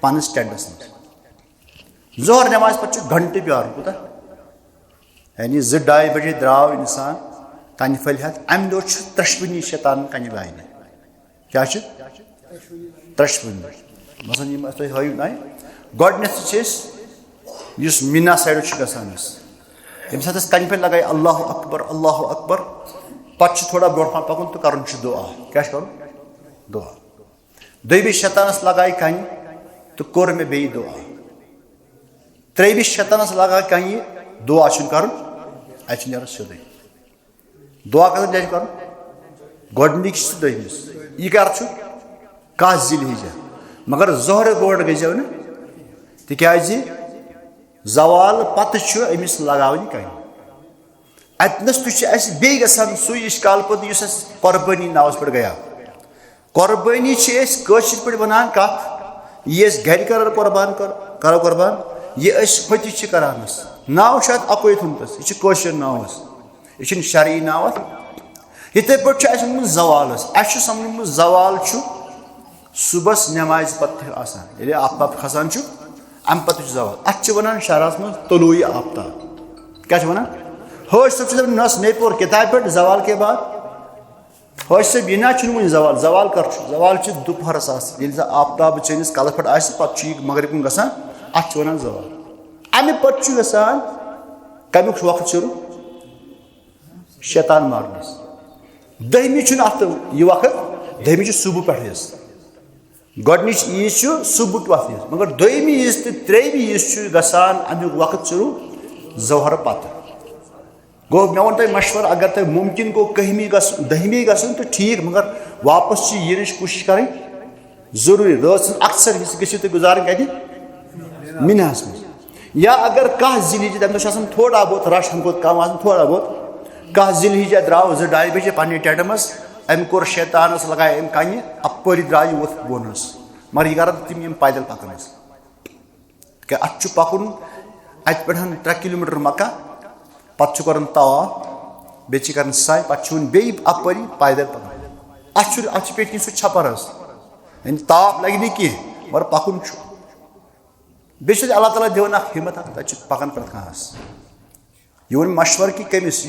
Speaker 1: पनस टेंटस मज जोहर नमाज पे घंटे प्यार कूत यानी 2-2.5 बजे द्राव इंसान कन फल हेत अम दो त्रशवनी शैतान कन लाइन क्या त्रशवनी मसन तुम हयु ना गोडनेस मीना साइड गसान ये सात कन फल लगाए अल्लाह अकबर पे थोड़ा ब्रोट पा पकुन तो कर दुआ क्या कर दुआ दोबी शैतानस लगाए कन तो कोर मे बे दुआ 3 शैतानस लगा कह दुआ कर सोदे दुआ कर गोडनिक दोमिस यह कर 10 जिलहिजा मगर जोहर बोर्ड गो ना तिज जवाल पत अमिस लगावन कन अतनस तो बे गसान सु इश्काल पे कुर्बानी नावस पे गया कुर्बानी पे वन कत यह घर कर कुर्बान करो कुर्बान यह हत करान नाव शायद अकोई थुमतस यह नावस यह शरई नाव इथे पे जवाल समझ जवाल सुबह नमाज पे आफ्ताब खसान अम पे जवाल अत वन शरास मज तलुई आफ्ताब क्या वन हज सब नस मे पोर किताब पे जवाल के बाद हज सब यह ना वो जवाल जवाल कर जवाल दोपहरस आफ्ताब चनिस कल पे पे मगरब कुन गसान अत वन जवाल अमे पे गसान कमुक वक्त शुरू शैतान मारनस 10 अत यह वक्त 10 सुबह पे गोडनिच ईज सुबुट वथ मगर दोयमी ईज तो त्रेयमी ईज गसान अमुक वक्त शुरू जोहर पत गो मे वो तुम मशवर अगर तुम मुमकिन गो कहमी दहमी गसन तो ठीक मगर वापस ये कोशिश करें जरूरी रात अक्सर गो तुम गुजारें कत मिनहस मज या अगर कह जिलहिजा तम दो थोड़ा बहुत रश हम कम थोड़ा बहुत कह जिलहिजा द्राव 2-2 बजे पे टेंट मज अम कोर शैतानस लगाए अम कन अपर द्राय वो बोन मगर यह कर तम पैदल पकन क्या अत पकुन अत पे 3 किलोमीटर मक्का पे कर तवाफ बे कर साय पे बे अपर पैदल पकन अत पे सह छपर यानी ताप लगे कह मगर पकुन बे अल्लाह ताला दिवन हिम्मत तक पकन पे कहास यह वो मशवर कि कमिस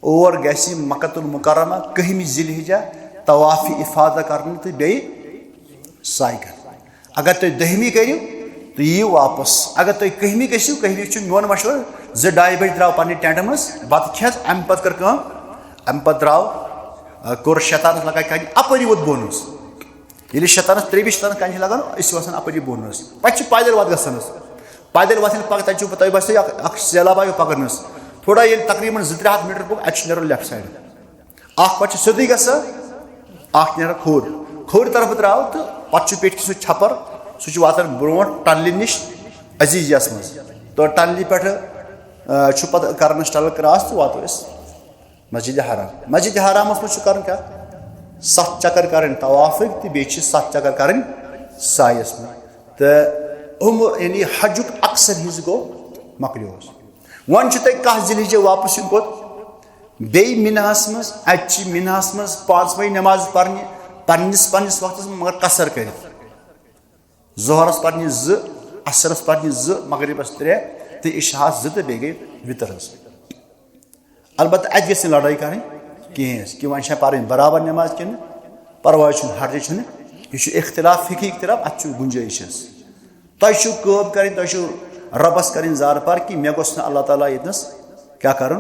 Speaker 1: और गसी मक्कतुल मुकर्रमा 1 जिलहिजा तवाफ़ी इफादा करने तो बे साय कर अगर तुम 10वीं करो तो यीव वापस अगर तुम 1वीं गो 1वीं मोन मशवर 2-2 बजे द्राव पे टेंट मज बत खेस अम पे कर अम पे द्राव कोर शैतानस लगा कन अपर वोत बोन ये शैतानस 3 शैतान कन लगान वसान अपर बोन पे पैदल वत गसन पैदल वथन पक तुम बस सैलाब आयो पकड़ थोड़ा ये तकरीबन 2-3 हथ मीटर पुग अत लेफ्ट साइड पे सोदी ग खोर तरफ द्राव तो पे पे सह छपर सह वातान ब्रो टनल नश अजीजियस मज तो टनल पे पे कर टनल क्रॉस तो वातो मस्जिद हराम मज कर क्या 7 चक्कर कर तवाफ़ तो बे 7 चक्कर कर सायस में तो यानी हजुक अक्सर हिज गो मकलियो वन तुम 1 जिलहिजा वापस इन बे मिनहस मज अत मिनहस मज 5 नमाज पढ़ने पन्निस वक्त मगर कसर कर जोहरस पढ़ने 2 असरस पढ़ने 2 मगरिबस 3 तो इशाहस 2 तो बे गई वितर अलबत् अत गई लड़ाई करें कहें कि वन पढ़ बराबर नमाज कि परवाह हर्ज यह इख्तिलाफ फिकी इख्तिलाफ अत गुंजाइश तुम करें तुम रबस करें जार पार कि मे गोस अल्लाह ताला यतनस क्या कर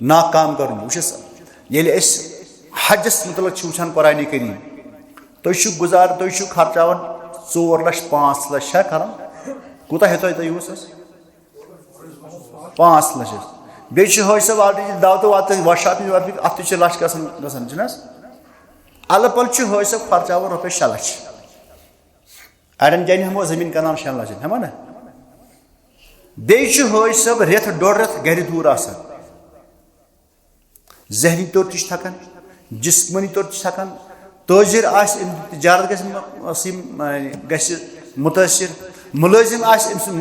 Speaker 1: नाकाम कर हजस मुतलक वुचान कुरान करीम तुम गुजार तुम खर्चान 4 लाख 5 लाख कर कूत हेत तुस 5 लाख बे सब ऑलरेडी दावत वात वर्कशॉपिंग वर्क अत लच गसान अल पल हज सब खर्चान रुपये 6 लाख अड़न जान हमो जमीन कनान 6 लाख हमा ना बे हज सब रेत 1.5 रेत गर दूर जहनी तौर थकान जिस्मनी तौर थकान तोजिर तजारत ग मुतासर मुलाजिम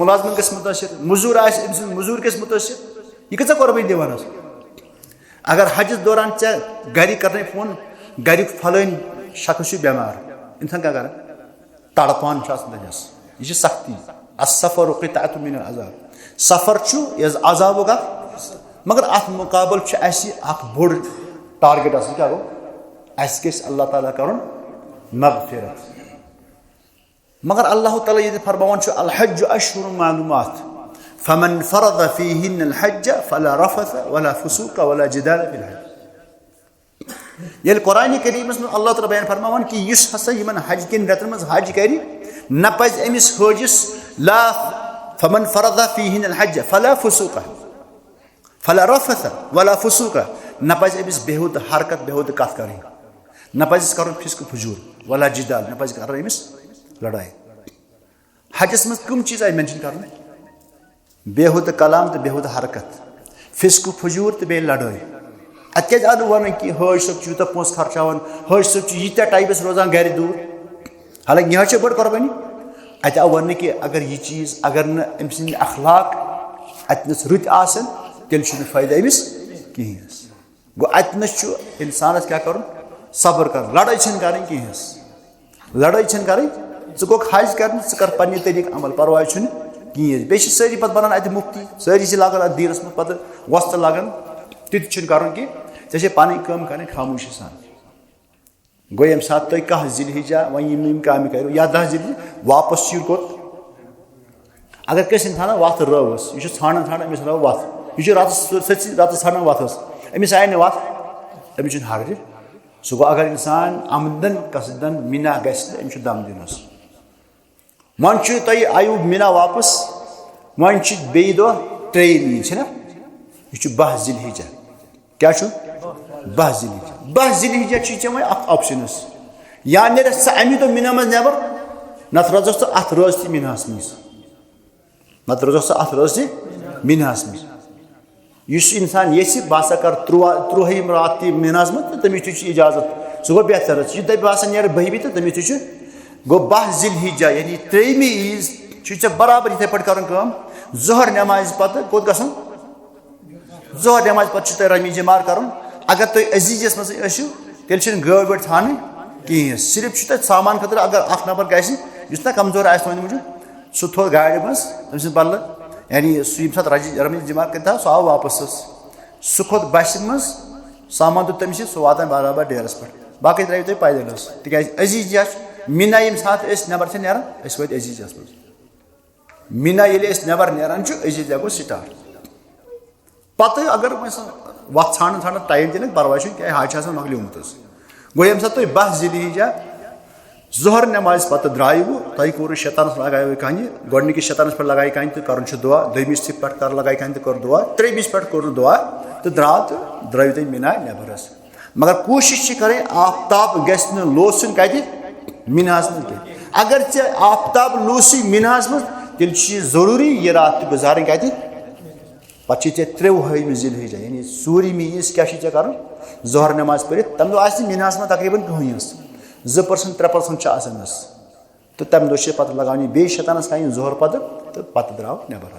Speaker 1: मुलाजमन ग मुतासर मजूर मजूर ग मुतासर यह कचा कुर्बानी दिवान अगर हजस दौरान ऐ गर कर फोन गर फलान शख्स बेमार इंसान क्या कर तड़पान यह सख्ती असफर क़ित्अतुन मिन अज़ाब सफर अजाब मगर अत मुकाबल बोड़ टारगेट क्या गो अल्लाह ताला कर मगफिरत मगर अल्लाह ताला ये फरमान अल हज अशहुरुम मालूमात फमन फरद फीहिन अल हज फला रफथ वला फुसूक वला जिदाल फिल हज ये कुरान करीमस में अल्लाह ताला बयान फरमान कि इस हसा यमन हज किन रतन में हज करी न पज अमिस हजिस ला फमन फरद फीहिन अल हज फला फुसूक फला रफथ वला फुसूक न पज अमिस बेहुद हरकत बेहुद कथ करें न पज कर फिस्क फजूर वला जिदाल न पज कर अमिस लड़ाई हजस में कम चीज़ आई मेंशन कर बेहुद कलाम तो बेहुद हरकत फिस्क फजूर तो बे लड़ाई अत क्या वन कि हज सब यूत पोस खर्चान हज सब यीत टाइपस रोजान गर दूर हालांकि यह बड़ कुर्बानी अत आव वन कि अगर यह चीज़ अगर न अम सद अखलाक अतनस रुत आसन तेल फायदा अमिस कहें गो अतनस इंसानस क्या कर सब्र कर लड़ाई करें कहें लड़ाई करें गो हज कर पे तरीक अमल परवाह कहें बे सारी पे बनान अत मुफ्ती सारी लागान अत दीनस में पे वस्त लागान तित कर ऐसे पानी कम करें खामोशी सान गो ये सात तुम कह जिलहिजा वन काम करो या 10 जिलहिजा वापस कोत अगर कस थाना वत रवस यह ाना ाना अमिस रव वत यह रात रात ाना वत अमिस आय ना वत अमिस हर सो गो अगर इंसान आमदन कसदन मिना गम दम दिन वन तुम आयु मिना वापस वन बे दह त्रेम ईद ना यह 12 ज़िलहिज्जा क्या 12 ज़िलहिज्जा 12 ज़िलहिज्जा चे वो ऑप्शन या नीर अमे दह मिना मज नबर नत रोज तो अत रोज तह मिनास मज मिनास मज इंसान ये बह कर 13 रात तह मिनास मज तो तमिस तु इजाजत सह गो बेहतर यह बह नीर 12 तो तमिस तु गो 12 ज़िलहिज्जा यानी 3 ईज बराबर इथे पे कर जोहर नमाज पत कोत ग जोहर नमाज पत रमी जमार कर अगर तुम अजीजस मजो तेल गाड़ वाड़ थान कहें सिर्फ तक सामान खतर अगर अख नफर गस ना कमजोर आ मूजूब सह थो गाड़ मज तम बदल यानी सह रमी जमार कर सह आव वापस सह खोत बस मज सामान दुत तमिस सह वातान बराबर डेरस पे बाकी त्रो तुम पैदल तिक अजीजा मिना ये सात नबर नान वत अजीजस मज मिना ये नबर नान अजीजा गो स्टार्ट पत अगर वत ान टाइम दिन परवाह क्या हाज मकलियोमुत गो ये तुम 12 ज़िलहिज्जा जोहर नमाज पत द्राय तुम कोर शैतानस लगाय कह गोडनिकस शैतानस पे लगाय कह तो कर दुआ दोमिस पे कर लगाय कह तो कर दुआ त्रेमिस पे कर दुआ तो द्राव तो द्रव तुम मिना नबर मगर कोशिश करें आफ्ताब गस लोसन कत मिनास मज अगर चे आफ्ताब लोसी मिनास मज तेल जरूरी यह रात गुजारें कत पे 13 ज़िलहिज्जा यानी 4 ईज क्या कर जोहर नमाज पढ़ तम दह मिनास में तकरीबन कहें 2% 3% तो तम दह पे लगान बे शैतानस कह जोहर पत तो पत द्राव नबर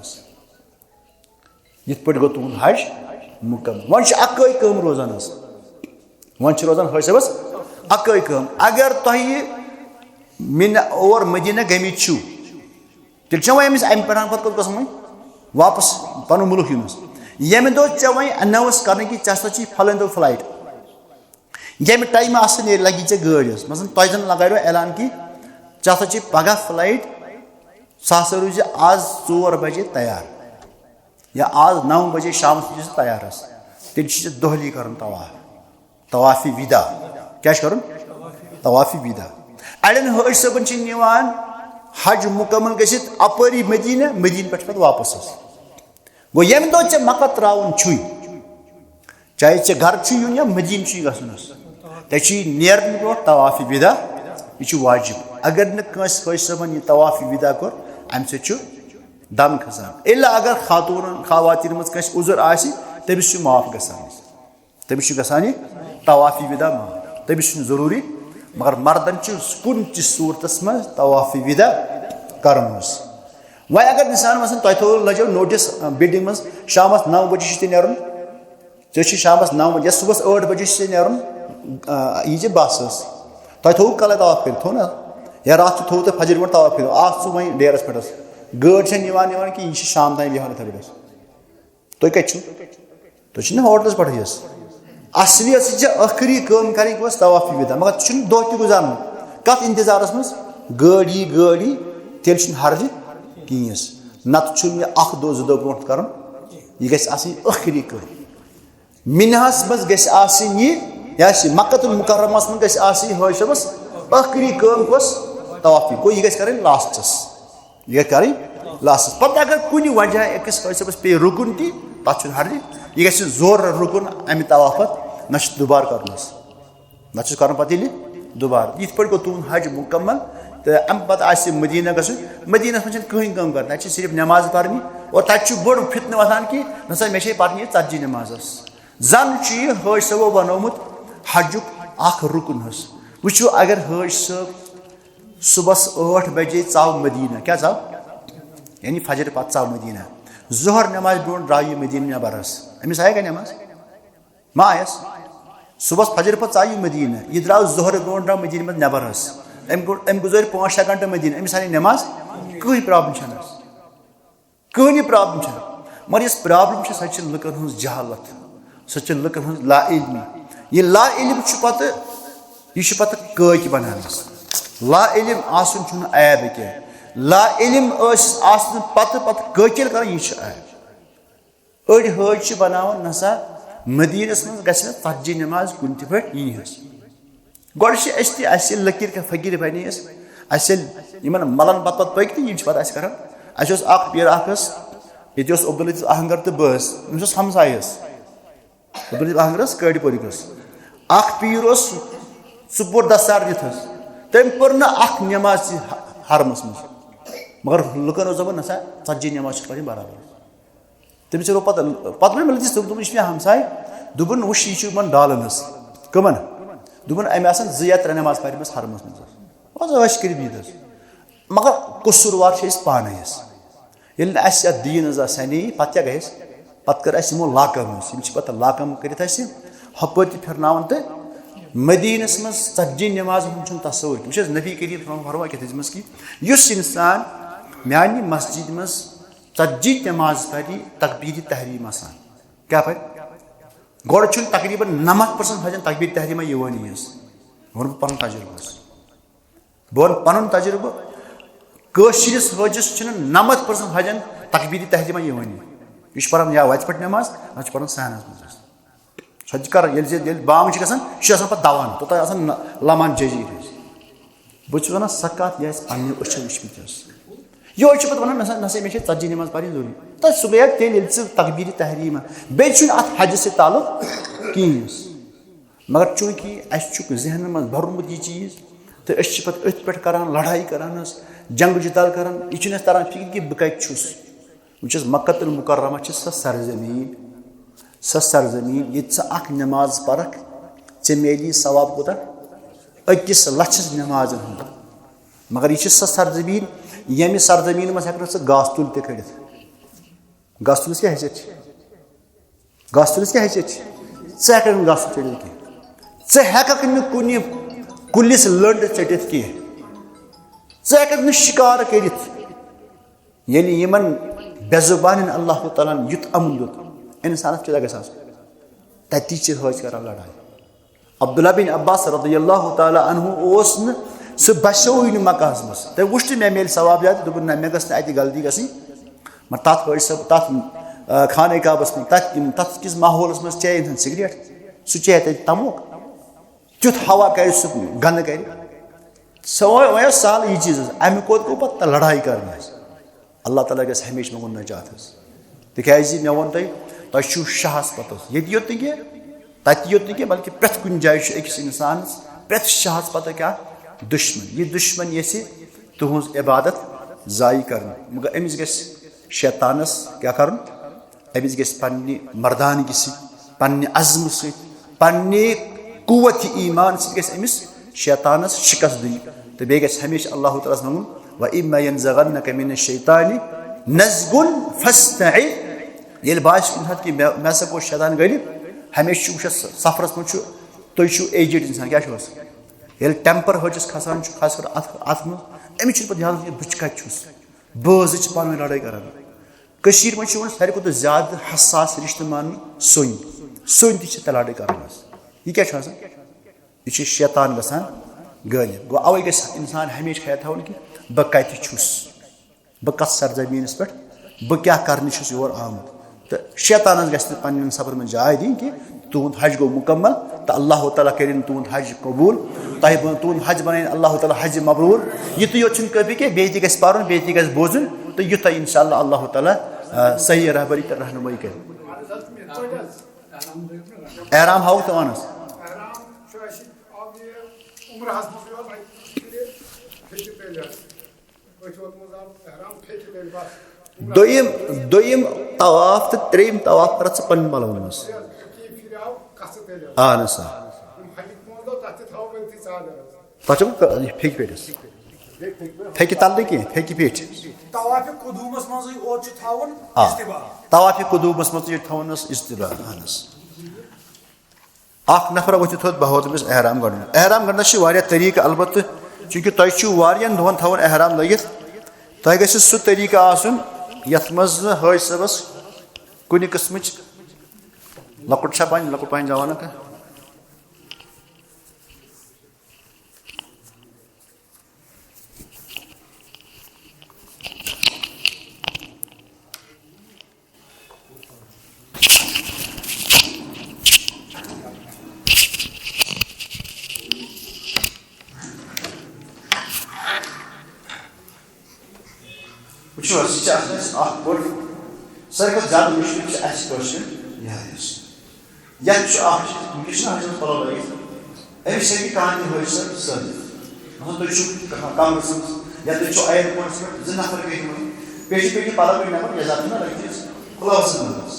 Speaker 1: ये गो तुंद हज मुकम्मल वन अक्कई कम रोजान वन रोजान हज सबस अक्कई कम अगर तुम मिना और मदीना गमित तेल वो अमिस अमे पे पे गो वापस पन मुल्क यून ये दो चे वो अनाउंस कर कि चा फलन दो फ्लाइट ये टाइम लगी चे गाड़ मसन तुम लगायो ऐलान कि चा पगह फ्लाइट सह रूज आज 4 बजे तैयार या आज 9 बजे शाम तैयार तेल दोहली कर तवाफ़ी विदा क्या कर तवाफ़ी विदा अड़न हज सबन हज मुकम्मल गसित अपरी मदीना पे वापस गो ये दो चे मक्का त्रावन छुई चाहे चे घर यून या मदीन गसन ते नेरन ब्रो तवाफ़ी विदा यह वाजिब अगर नस हज सबन यह तवाफ़ी विदा कोर अम से दम खसान इल्ला अगर खातून मज कस उजुर आसि तमिस माफ गसान तवाफ़ी विदा माफ तमिस जरूरी मगर मर्दन कुन सूरत मज तवाफ़ी विदा कर वह अगर इंसान मसन तुम लजो नोटिस बिल्डिंग मज शाम 9 बजे नेरन ऐ शाम 9 बजे सुबह 8 बजे नेरन यह बस तुम थो कल तवाफ़ कर थो ना या रात थो तो फजर वो तवाफ़ कर आज वो डेरस पे गाड़ कि यह शाम तक बेहन थे तुम कत होटलस पे असलियत आखिरी कम कर तवाफ़ी विदा मगर तुम दह त गुजारन कत इंतजारस मज गाड़ी तेल हर्ज कहें नत यह 2 दह ब्रो कर यह गखिरी कम मिनास मज गह मक्कतुल मुकर्रमस मज गज हज सबस आखिरी कम कस तवाफ़ी गो यह गि लास्टस यह कर लास्टस पे अगर कुछ वजह अकिस हज सबस पे रुकन तथ हर्ज यह गि जोर रुकन अमे तवाफ़त न दुबार कर पे दुबार ये पे गो तुम हज मुकम्मल तो अम पे मदीना मदीनस मज कहीं कम कर सिर्फ नमाज पढ़नी और तक बड़ फितन वहान कि नसा मे पढ़नी 40 नमाज जन हज सबो बनोमुत हजुक रुकन वो अगर हज सब सुबह 8 बजे चाव मदीना क्या चाव यानी फजर पे चाव मदीना जोहर नमाज ब्रो द्राव मदीना नबर अमिस आया क्या नमाज मा आयस सुबह फजर पे चाव मदीना यह द्राव जोहर ब्रो द्राव मदीना मज नबर अम गुजर 5-6 घंटे मदीना अमिस आय नमाज कहीं प्रॉब्लम कहीं प्रॉब्लम मगर इस प्रॉब्लम सह लुकन हज जहालत सह लुकन हज ला इल्मी यह ला इल्म पे कच बनान ला इल्म आसन ऐब कह ला इल्म पे कचल कर यह ऐब अड़ हज बनान नसा मदीनस मज गि 40 नमाज कुन पे यी गोड़ लकीर का फकीर बने मलन पत पक तो पत कर पीर ये अब्दुल लतीफ आहंगर तो बस हमसाय अब्दुल लतीफ आहंगरस कड़पोरिक पीर सह पोर दस्तार दिथ तम पोर नमाज हरमस मज मगर लुकन दोपन नसा 40 नमाज पढ़ बराबर तमिस रो पत लतीफ दोपन हमसाय दोपन वुश यह डालन कमन दोपन अमे 2 या 3 नमाज पढ़ हरमस मज कर मगर कसूरवार पाने ये दीन सने पे क्या गए पे कर लाकम पे लाकम कर हपर फिरना तो मदीनस मज 40 नमाज तस्वुर वह नबी करीम फरमा कि इंसान मानी मस्जिद मज 40 नमाज पढ़ी तकबीर तहरीम आसान क्या पे गोड़ तकरीबन 90% हजन तकबीर तहरीम यवानी वो पन तजुर्बा बह पन तजुर्बा कशिस हजस 90% हजन तकबीर तहरीम यवानी यह पान या वत पे नमाज ना पान सहनस मज सो कर बांग गसान पे दवान तोत लमान जजीर बहुत वन सा कत यह पे अच्छो वुचमत यो पे वन नसा मे 40 नमाज पढ़ जरूरी तो सह गया तेल तकबीर तहरीम बे अत हज से ताल्लुक कहें मगर चूंकि जहन मज भरमुत यह चीज तो पे अथ पे कर लड़ाई करान जंग जिदल कर यह तरान फिक्र कि बह कस वह मक्कतुल मुकर्रमा सह सरजमीन ये नमाज परख ऐ मेली सवाब कोता 1 लक्षस नमाजन हूँ मगर यह सह सरजमीन यमि सरजमीन मज हेक गास तुल तड़ित गास तुलस क्या हैसियत गास क्या हैसियत हेक गास चढ़ित कह हेक कुन कुलिस लंड चटित कह हेक शिकार कर बेजुबान अल्लाह ताला युत अमन दुत इंसान क्या गस तती हज कर लड़ाई अब्दुल्ला बिन अब्बास रज़ियल्लाहु ताला अन्हु सह बसो मकहस मज तम वुच मे मिल सवाब ज्यादा दोपन ना मे गि गलती गई मगर तथ हज सब तथ खाने काबस तथ किस माहौल मज चे इंसान सिगरेट सह चे तत तमुक तुथ हवा कर सह गंद कर वह साल यह चीज अमे कोत गो पे लड़ाई कर अल्लाह ताला गस हमेशा मगुन नजात तिज मे वो तुम शहस पत ये योत तत योत कह बल्कि प्रथ कुन जाए अकिस इंसान प्रथ शहस पत क्या दुश्मन यह दुश्मन ये तुज इबादत जाय कर मगर अमिस ग शैतानस क्या कर अमिस ग पन्ने मर्दानगी पन्ने अज़म सन्ने कुव्वत ईमान अमिस शैतानस शिकस्त दिन तो बे हमेशा अल्लाह ताला मंगुन व इम्मा यनज़गन्नक मिनश शैतानि नज़गुन फस्तइज़ ये बास कि मे सा गो शैतान गल हमेशा सफरस मज तुम एजड इंसान क्या ये टेम्पर हजस खसान खास कर अत अमिस पे ध्यान बह कस बज पान लड़ाई करान मज सारे खुद ज्यादा हसास रिश्ते मान सोन ते लड़ाई कर यह क्या यह शैतान गसान गालिब गो अवे ग इंसान हमेशा ख्याल थवन कि बह कत बह कत सरजमीनस पे बह क्या करने योर आमुत तो शैतानस गि पे सफर में जाय दी कि तुंद हज गो मुकम्मल तो अल्लाह ताला कर तुंद हज कबूल तुंद हज बन अल्लाह ताला हज मबरूर युत योत काफी कह बे गि पार बे गि बोजन तो युत इंशाअल्लाह अल्लाह ताला सही रहबरी तो रहनुमाई कर एहराम हाउ तो वन दोयम तवाफ तो त्रेम तवाफ कर पन मलवन मज अहन सा फेक पेटस फेक तल कह फेक पेट तवाफ कुदूमस मज थवनस इस्तिबा अहनस अख नफर वो थोद बह तमिस एहराम गंडन तरीक अलबत् चूंकि तुम दोहन थवन एहराम लगित तह गि सह तरीक आसन यथ मज हज सबस कुन किस्म लकुट पान जवान का What's what? Circle Jadu Mission to ask question. Yes. Yet, mission has a follow. Every second time you heard son. Not to shoot conversations, yet the show airports, the number of people. Patient Parliament never is like this. Close numbers.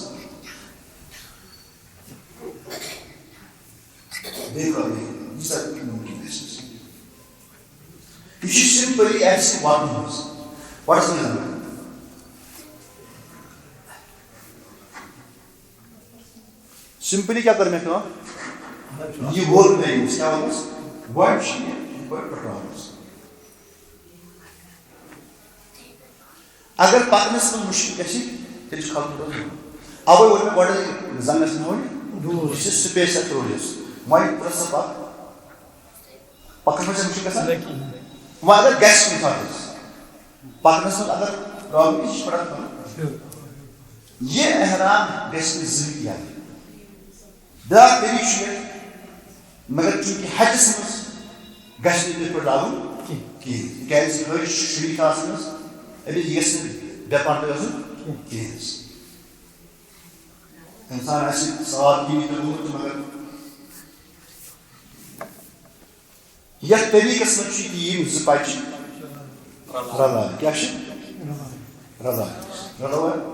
Speaker 1: These are communications. You should simply ask what is. What is the number? Simply क्या करने को? ये बोल नहीं इसका मतलब word चाहिए, word performance. अगर पार्टनर्स में मुश्किल कैसी? तेरे खाल तो नहीं. अब वो में word ज़ंगस नहीं होगी. This is space across. My प्रसन्न पार्टनर से मुश्किल कैसा? वहाँ अगर गैस नहीं खाते. पार्टनर्स में अगर प्रॉब्लम इस पड़ा तो ये एहराम गैस में जिंदगी है. That very sure. मगर चूंकि हज समझ गश्त में पर लागू कि कैसे हर श्री का समझ अभी ये सब व्यापार तो ऐसे किस इंसान ऐसे साथ की तो मगर यह तरीका समझ कि ये मुझपाच रला क्या है रला रला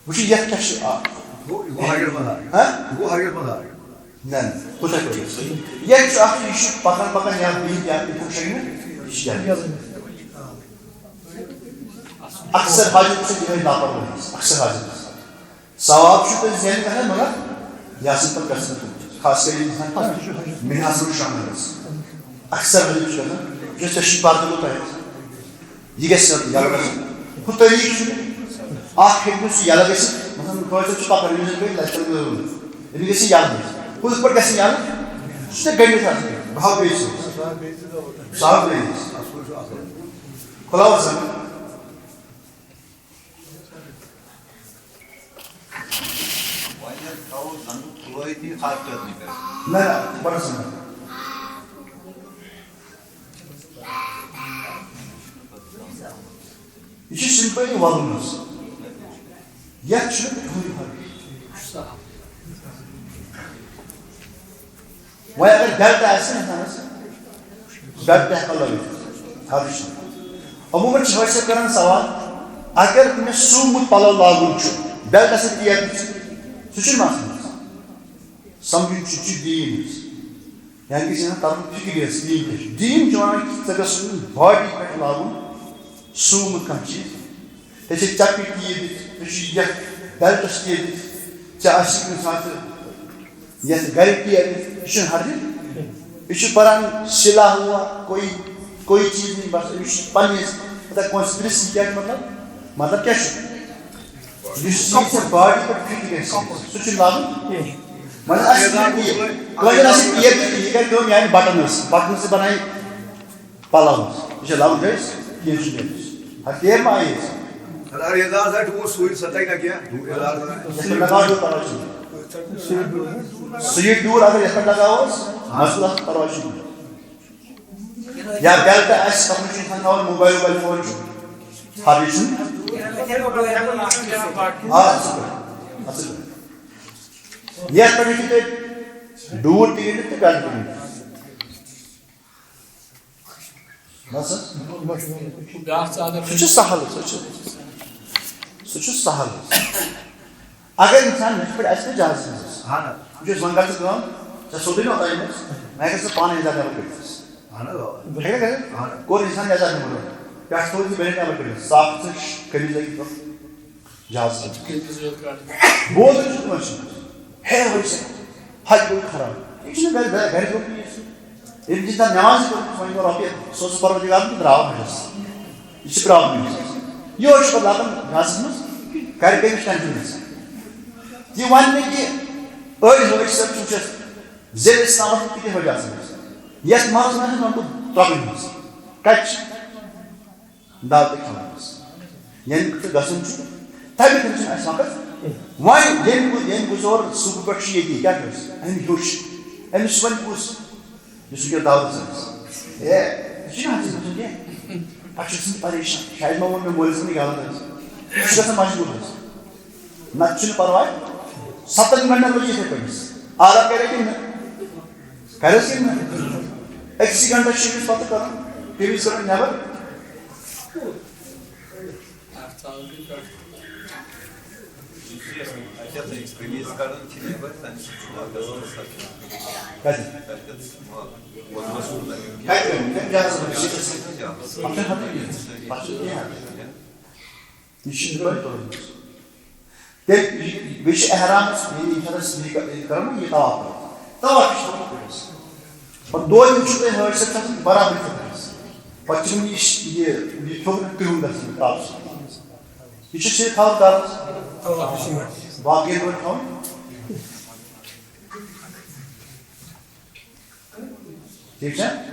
Speaker 1: Which is yet cash up.
Speaker 2: Go higher mother.
Speaker 1: Huh?
Speaker 2: Go higher mother.
Speaker 1: None. Put that way. Yet after you should Pakan Yam be Aksar Hajj से जो है लापरवाही अक्सर हाजिर सवाब शुक्र ज़हन का है मगर यासिन पर कसरत खास कर इंसान पर मिनाज़ुल शामिल है अक्सर हाजिर शुक्र जो तश्रीफ पार्टी होता है ये कैसे याद रखें खुद तरीक़ आखिर में से याद कैसे मतलब कोई तो चुपा कर लेने पे लाइटर में ये कैसे याद है खुद पर कैसे याद उससे गंदे था भाव बेच साहब ने खुला हुआ ना बड़ा समय ये सिंपल ही वालुनस यह चुप हुई है वह अगर डर का ऐसे नहीं था ना डर क्या कलर है हारिश अमूमन चीज़ से करना सवाल अगर मैं सूमुत पालो लागुन चुप डर का से किया सुचल मास्टर समझ चुची दीन यानी किसी ने तारुण फिक्र दीन जो है तक सुन बॉडी पे लागू सूम का चीज ऐसे चापी किए ऐसे या बेल्ट किए चाशी के साथ या घर किए इसे हर दिन इसे परान सिला हुआ कोई चीज नहीं बस इसे पन्ने मतलब कॉन्स्पिरेसी क्या मतलब क्या है जिस बॉडी पर फिक्र सुचल लागू मतलब कोई ना सिर्फ ये कर क्यों यानी बटन से बनाई पालावस इसे लागू है ये चीज़ हथियार माये
Speaker 2: अरे ये दास है तू सुई सताई का क्या तू ये दास
Speaker 1: है लगा दो परवाची सुई दूर अगर ये लगा हो मसला परवाची या बेल्ट ऐस कम्युनिकेशन और मोबाइल फोन हारिश यह तरीके दूर तीन ते कर दूँ बस सुच सहल अगर इंसान पर ऐसे जाज हाँ ना जो मंगल से काम जब सोते ना होता है मैं कैसे पानी ज़्यादा करते हाँ ना है क्या हाँ कोई इंसान ज़्यादा नहीं बोलता क्या स्टोरी की बेने क्या करते साफ से करी जाएगी तो जाज बोल तो मशीन है वैसे हर कोई खराब इसमें घर को इन जितना नमाज को समझ और आप सोच पर भी आप ड्राव है इस प्रॉब्लम ये और इसको लाकर घास में कर के स्टैंड में ये वन में कि और हो सब कुछ जेल इस्लाम की हो जाता है यस मार्स में तो प्रॉब्लम है कच दाव के खिलाफ Yen gasın şu. Tabii ki bizim esnafız. Vay yen bu zor su bakışı yedi gelmiyoruz. Hem yoş. Hem süvan buz. Yüzüge dağılırsanız. Şimdi hatırlıyorsun diye. Açıksın arayışın. Şahit mamon ve molizmini yalanlarız. Şurası maçı buluruz. Natçını parvay. Satın güvenler hoca yapıyoruz. Ağlam gerekir mi? Karısı mi? Eksi ganda şiiriz batı kalın. Temiz sorun ne var? Hadi. Hadi benim. Ne biraz bir şey kesin. Bakın hadi gidiyoruz. Bakın ne yapıyor? Şimdi böyle duruyoruz. Beş ehram yeni internet karama ये तवाफ तवाफ yapıyoruz. और दो युषते हर से बराबर yapıyoruz. Bacımın iş bir çok durumdasın tavs. Hiç şey tavs. Vakıya doğru tam. Değil mi?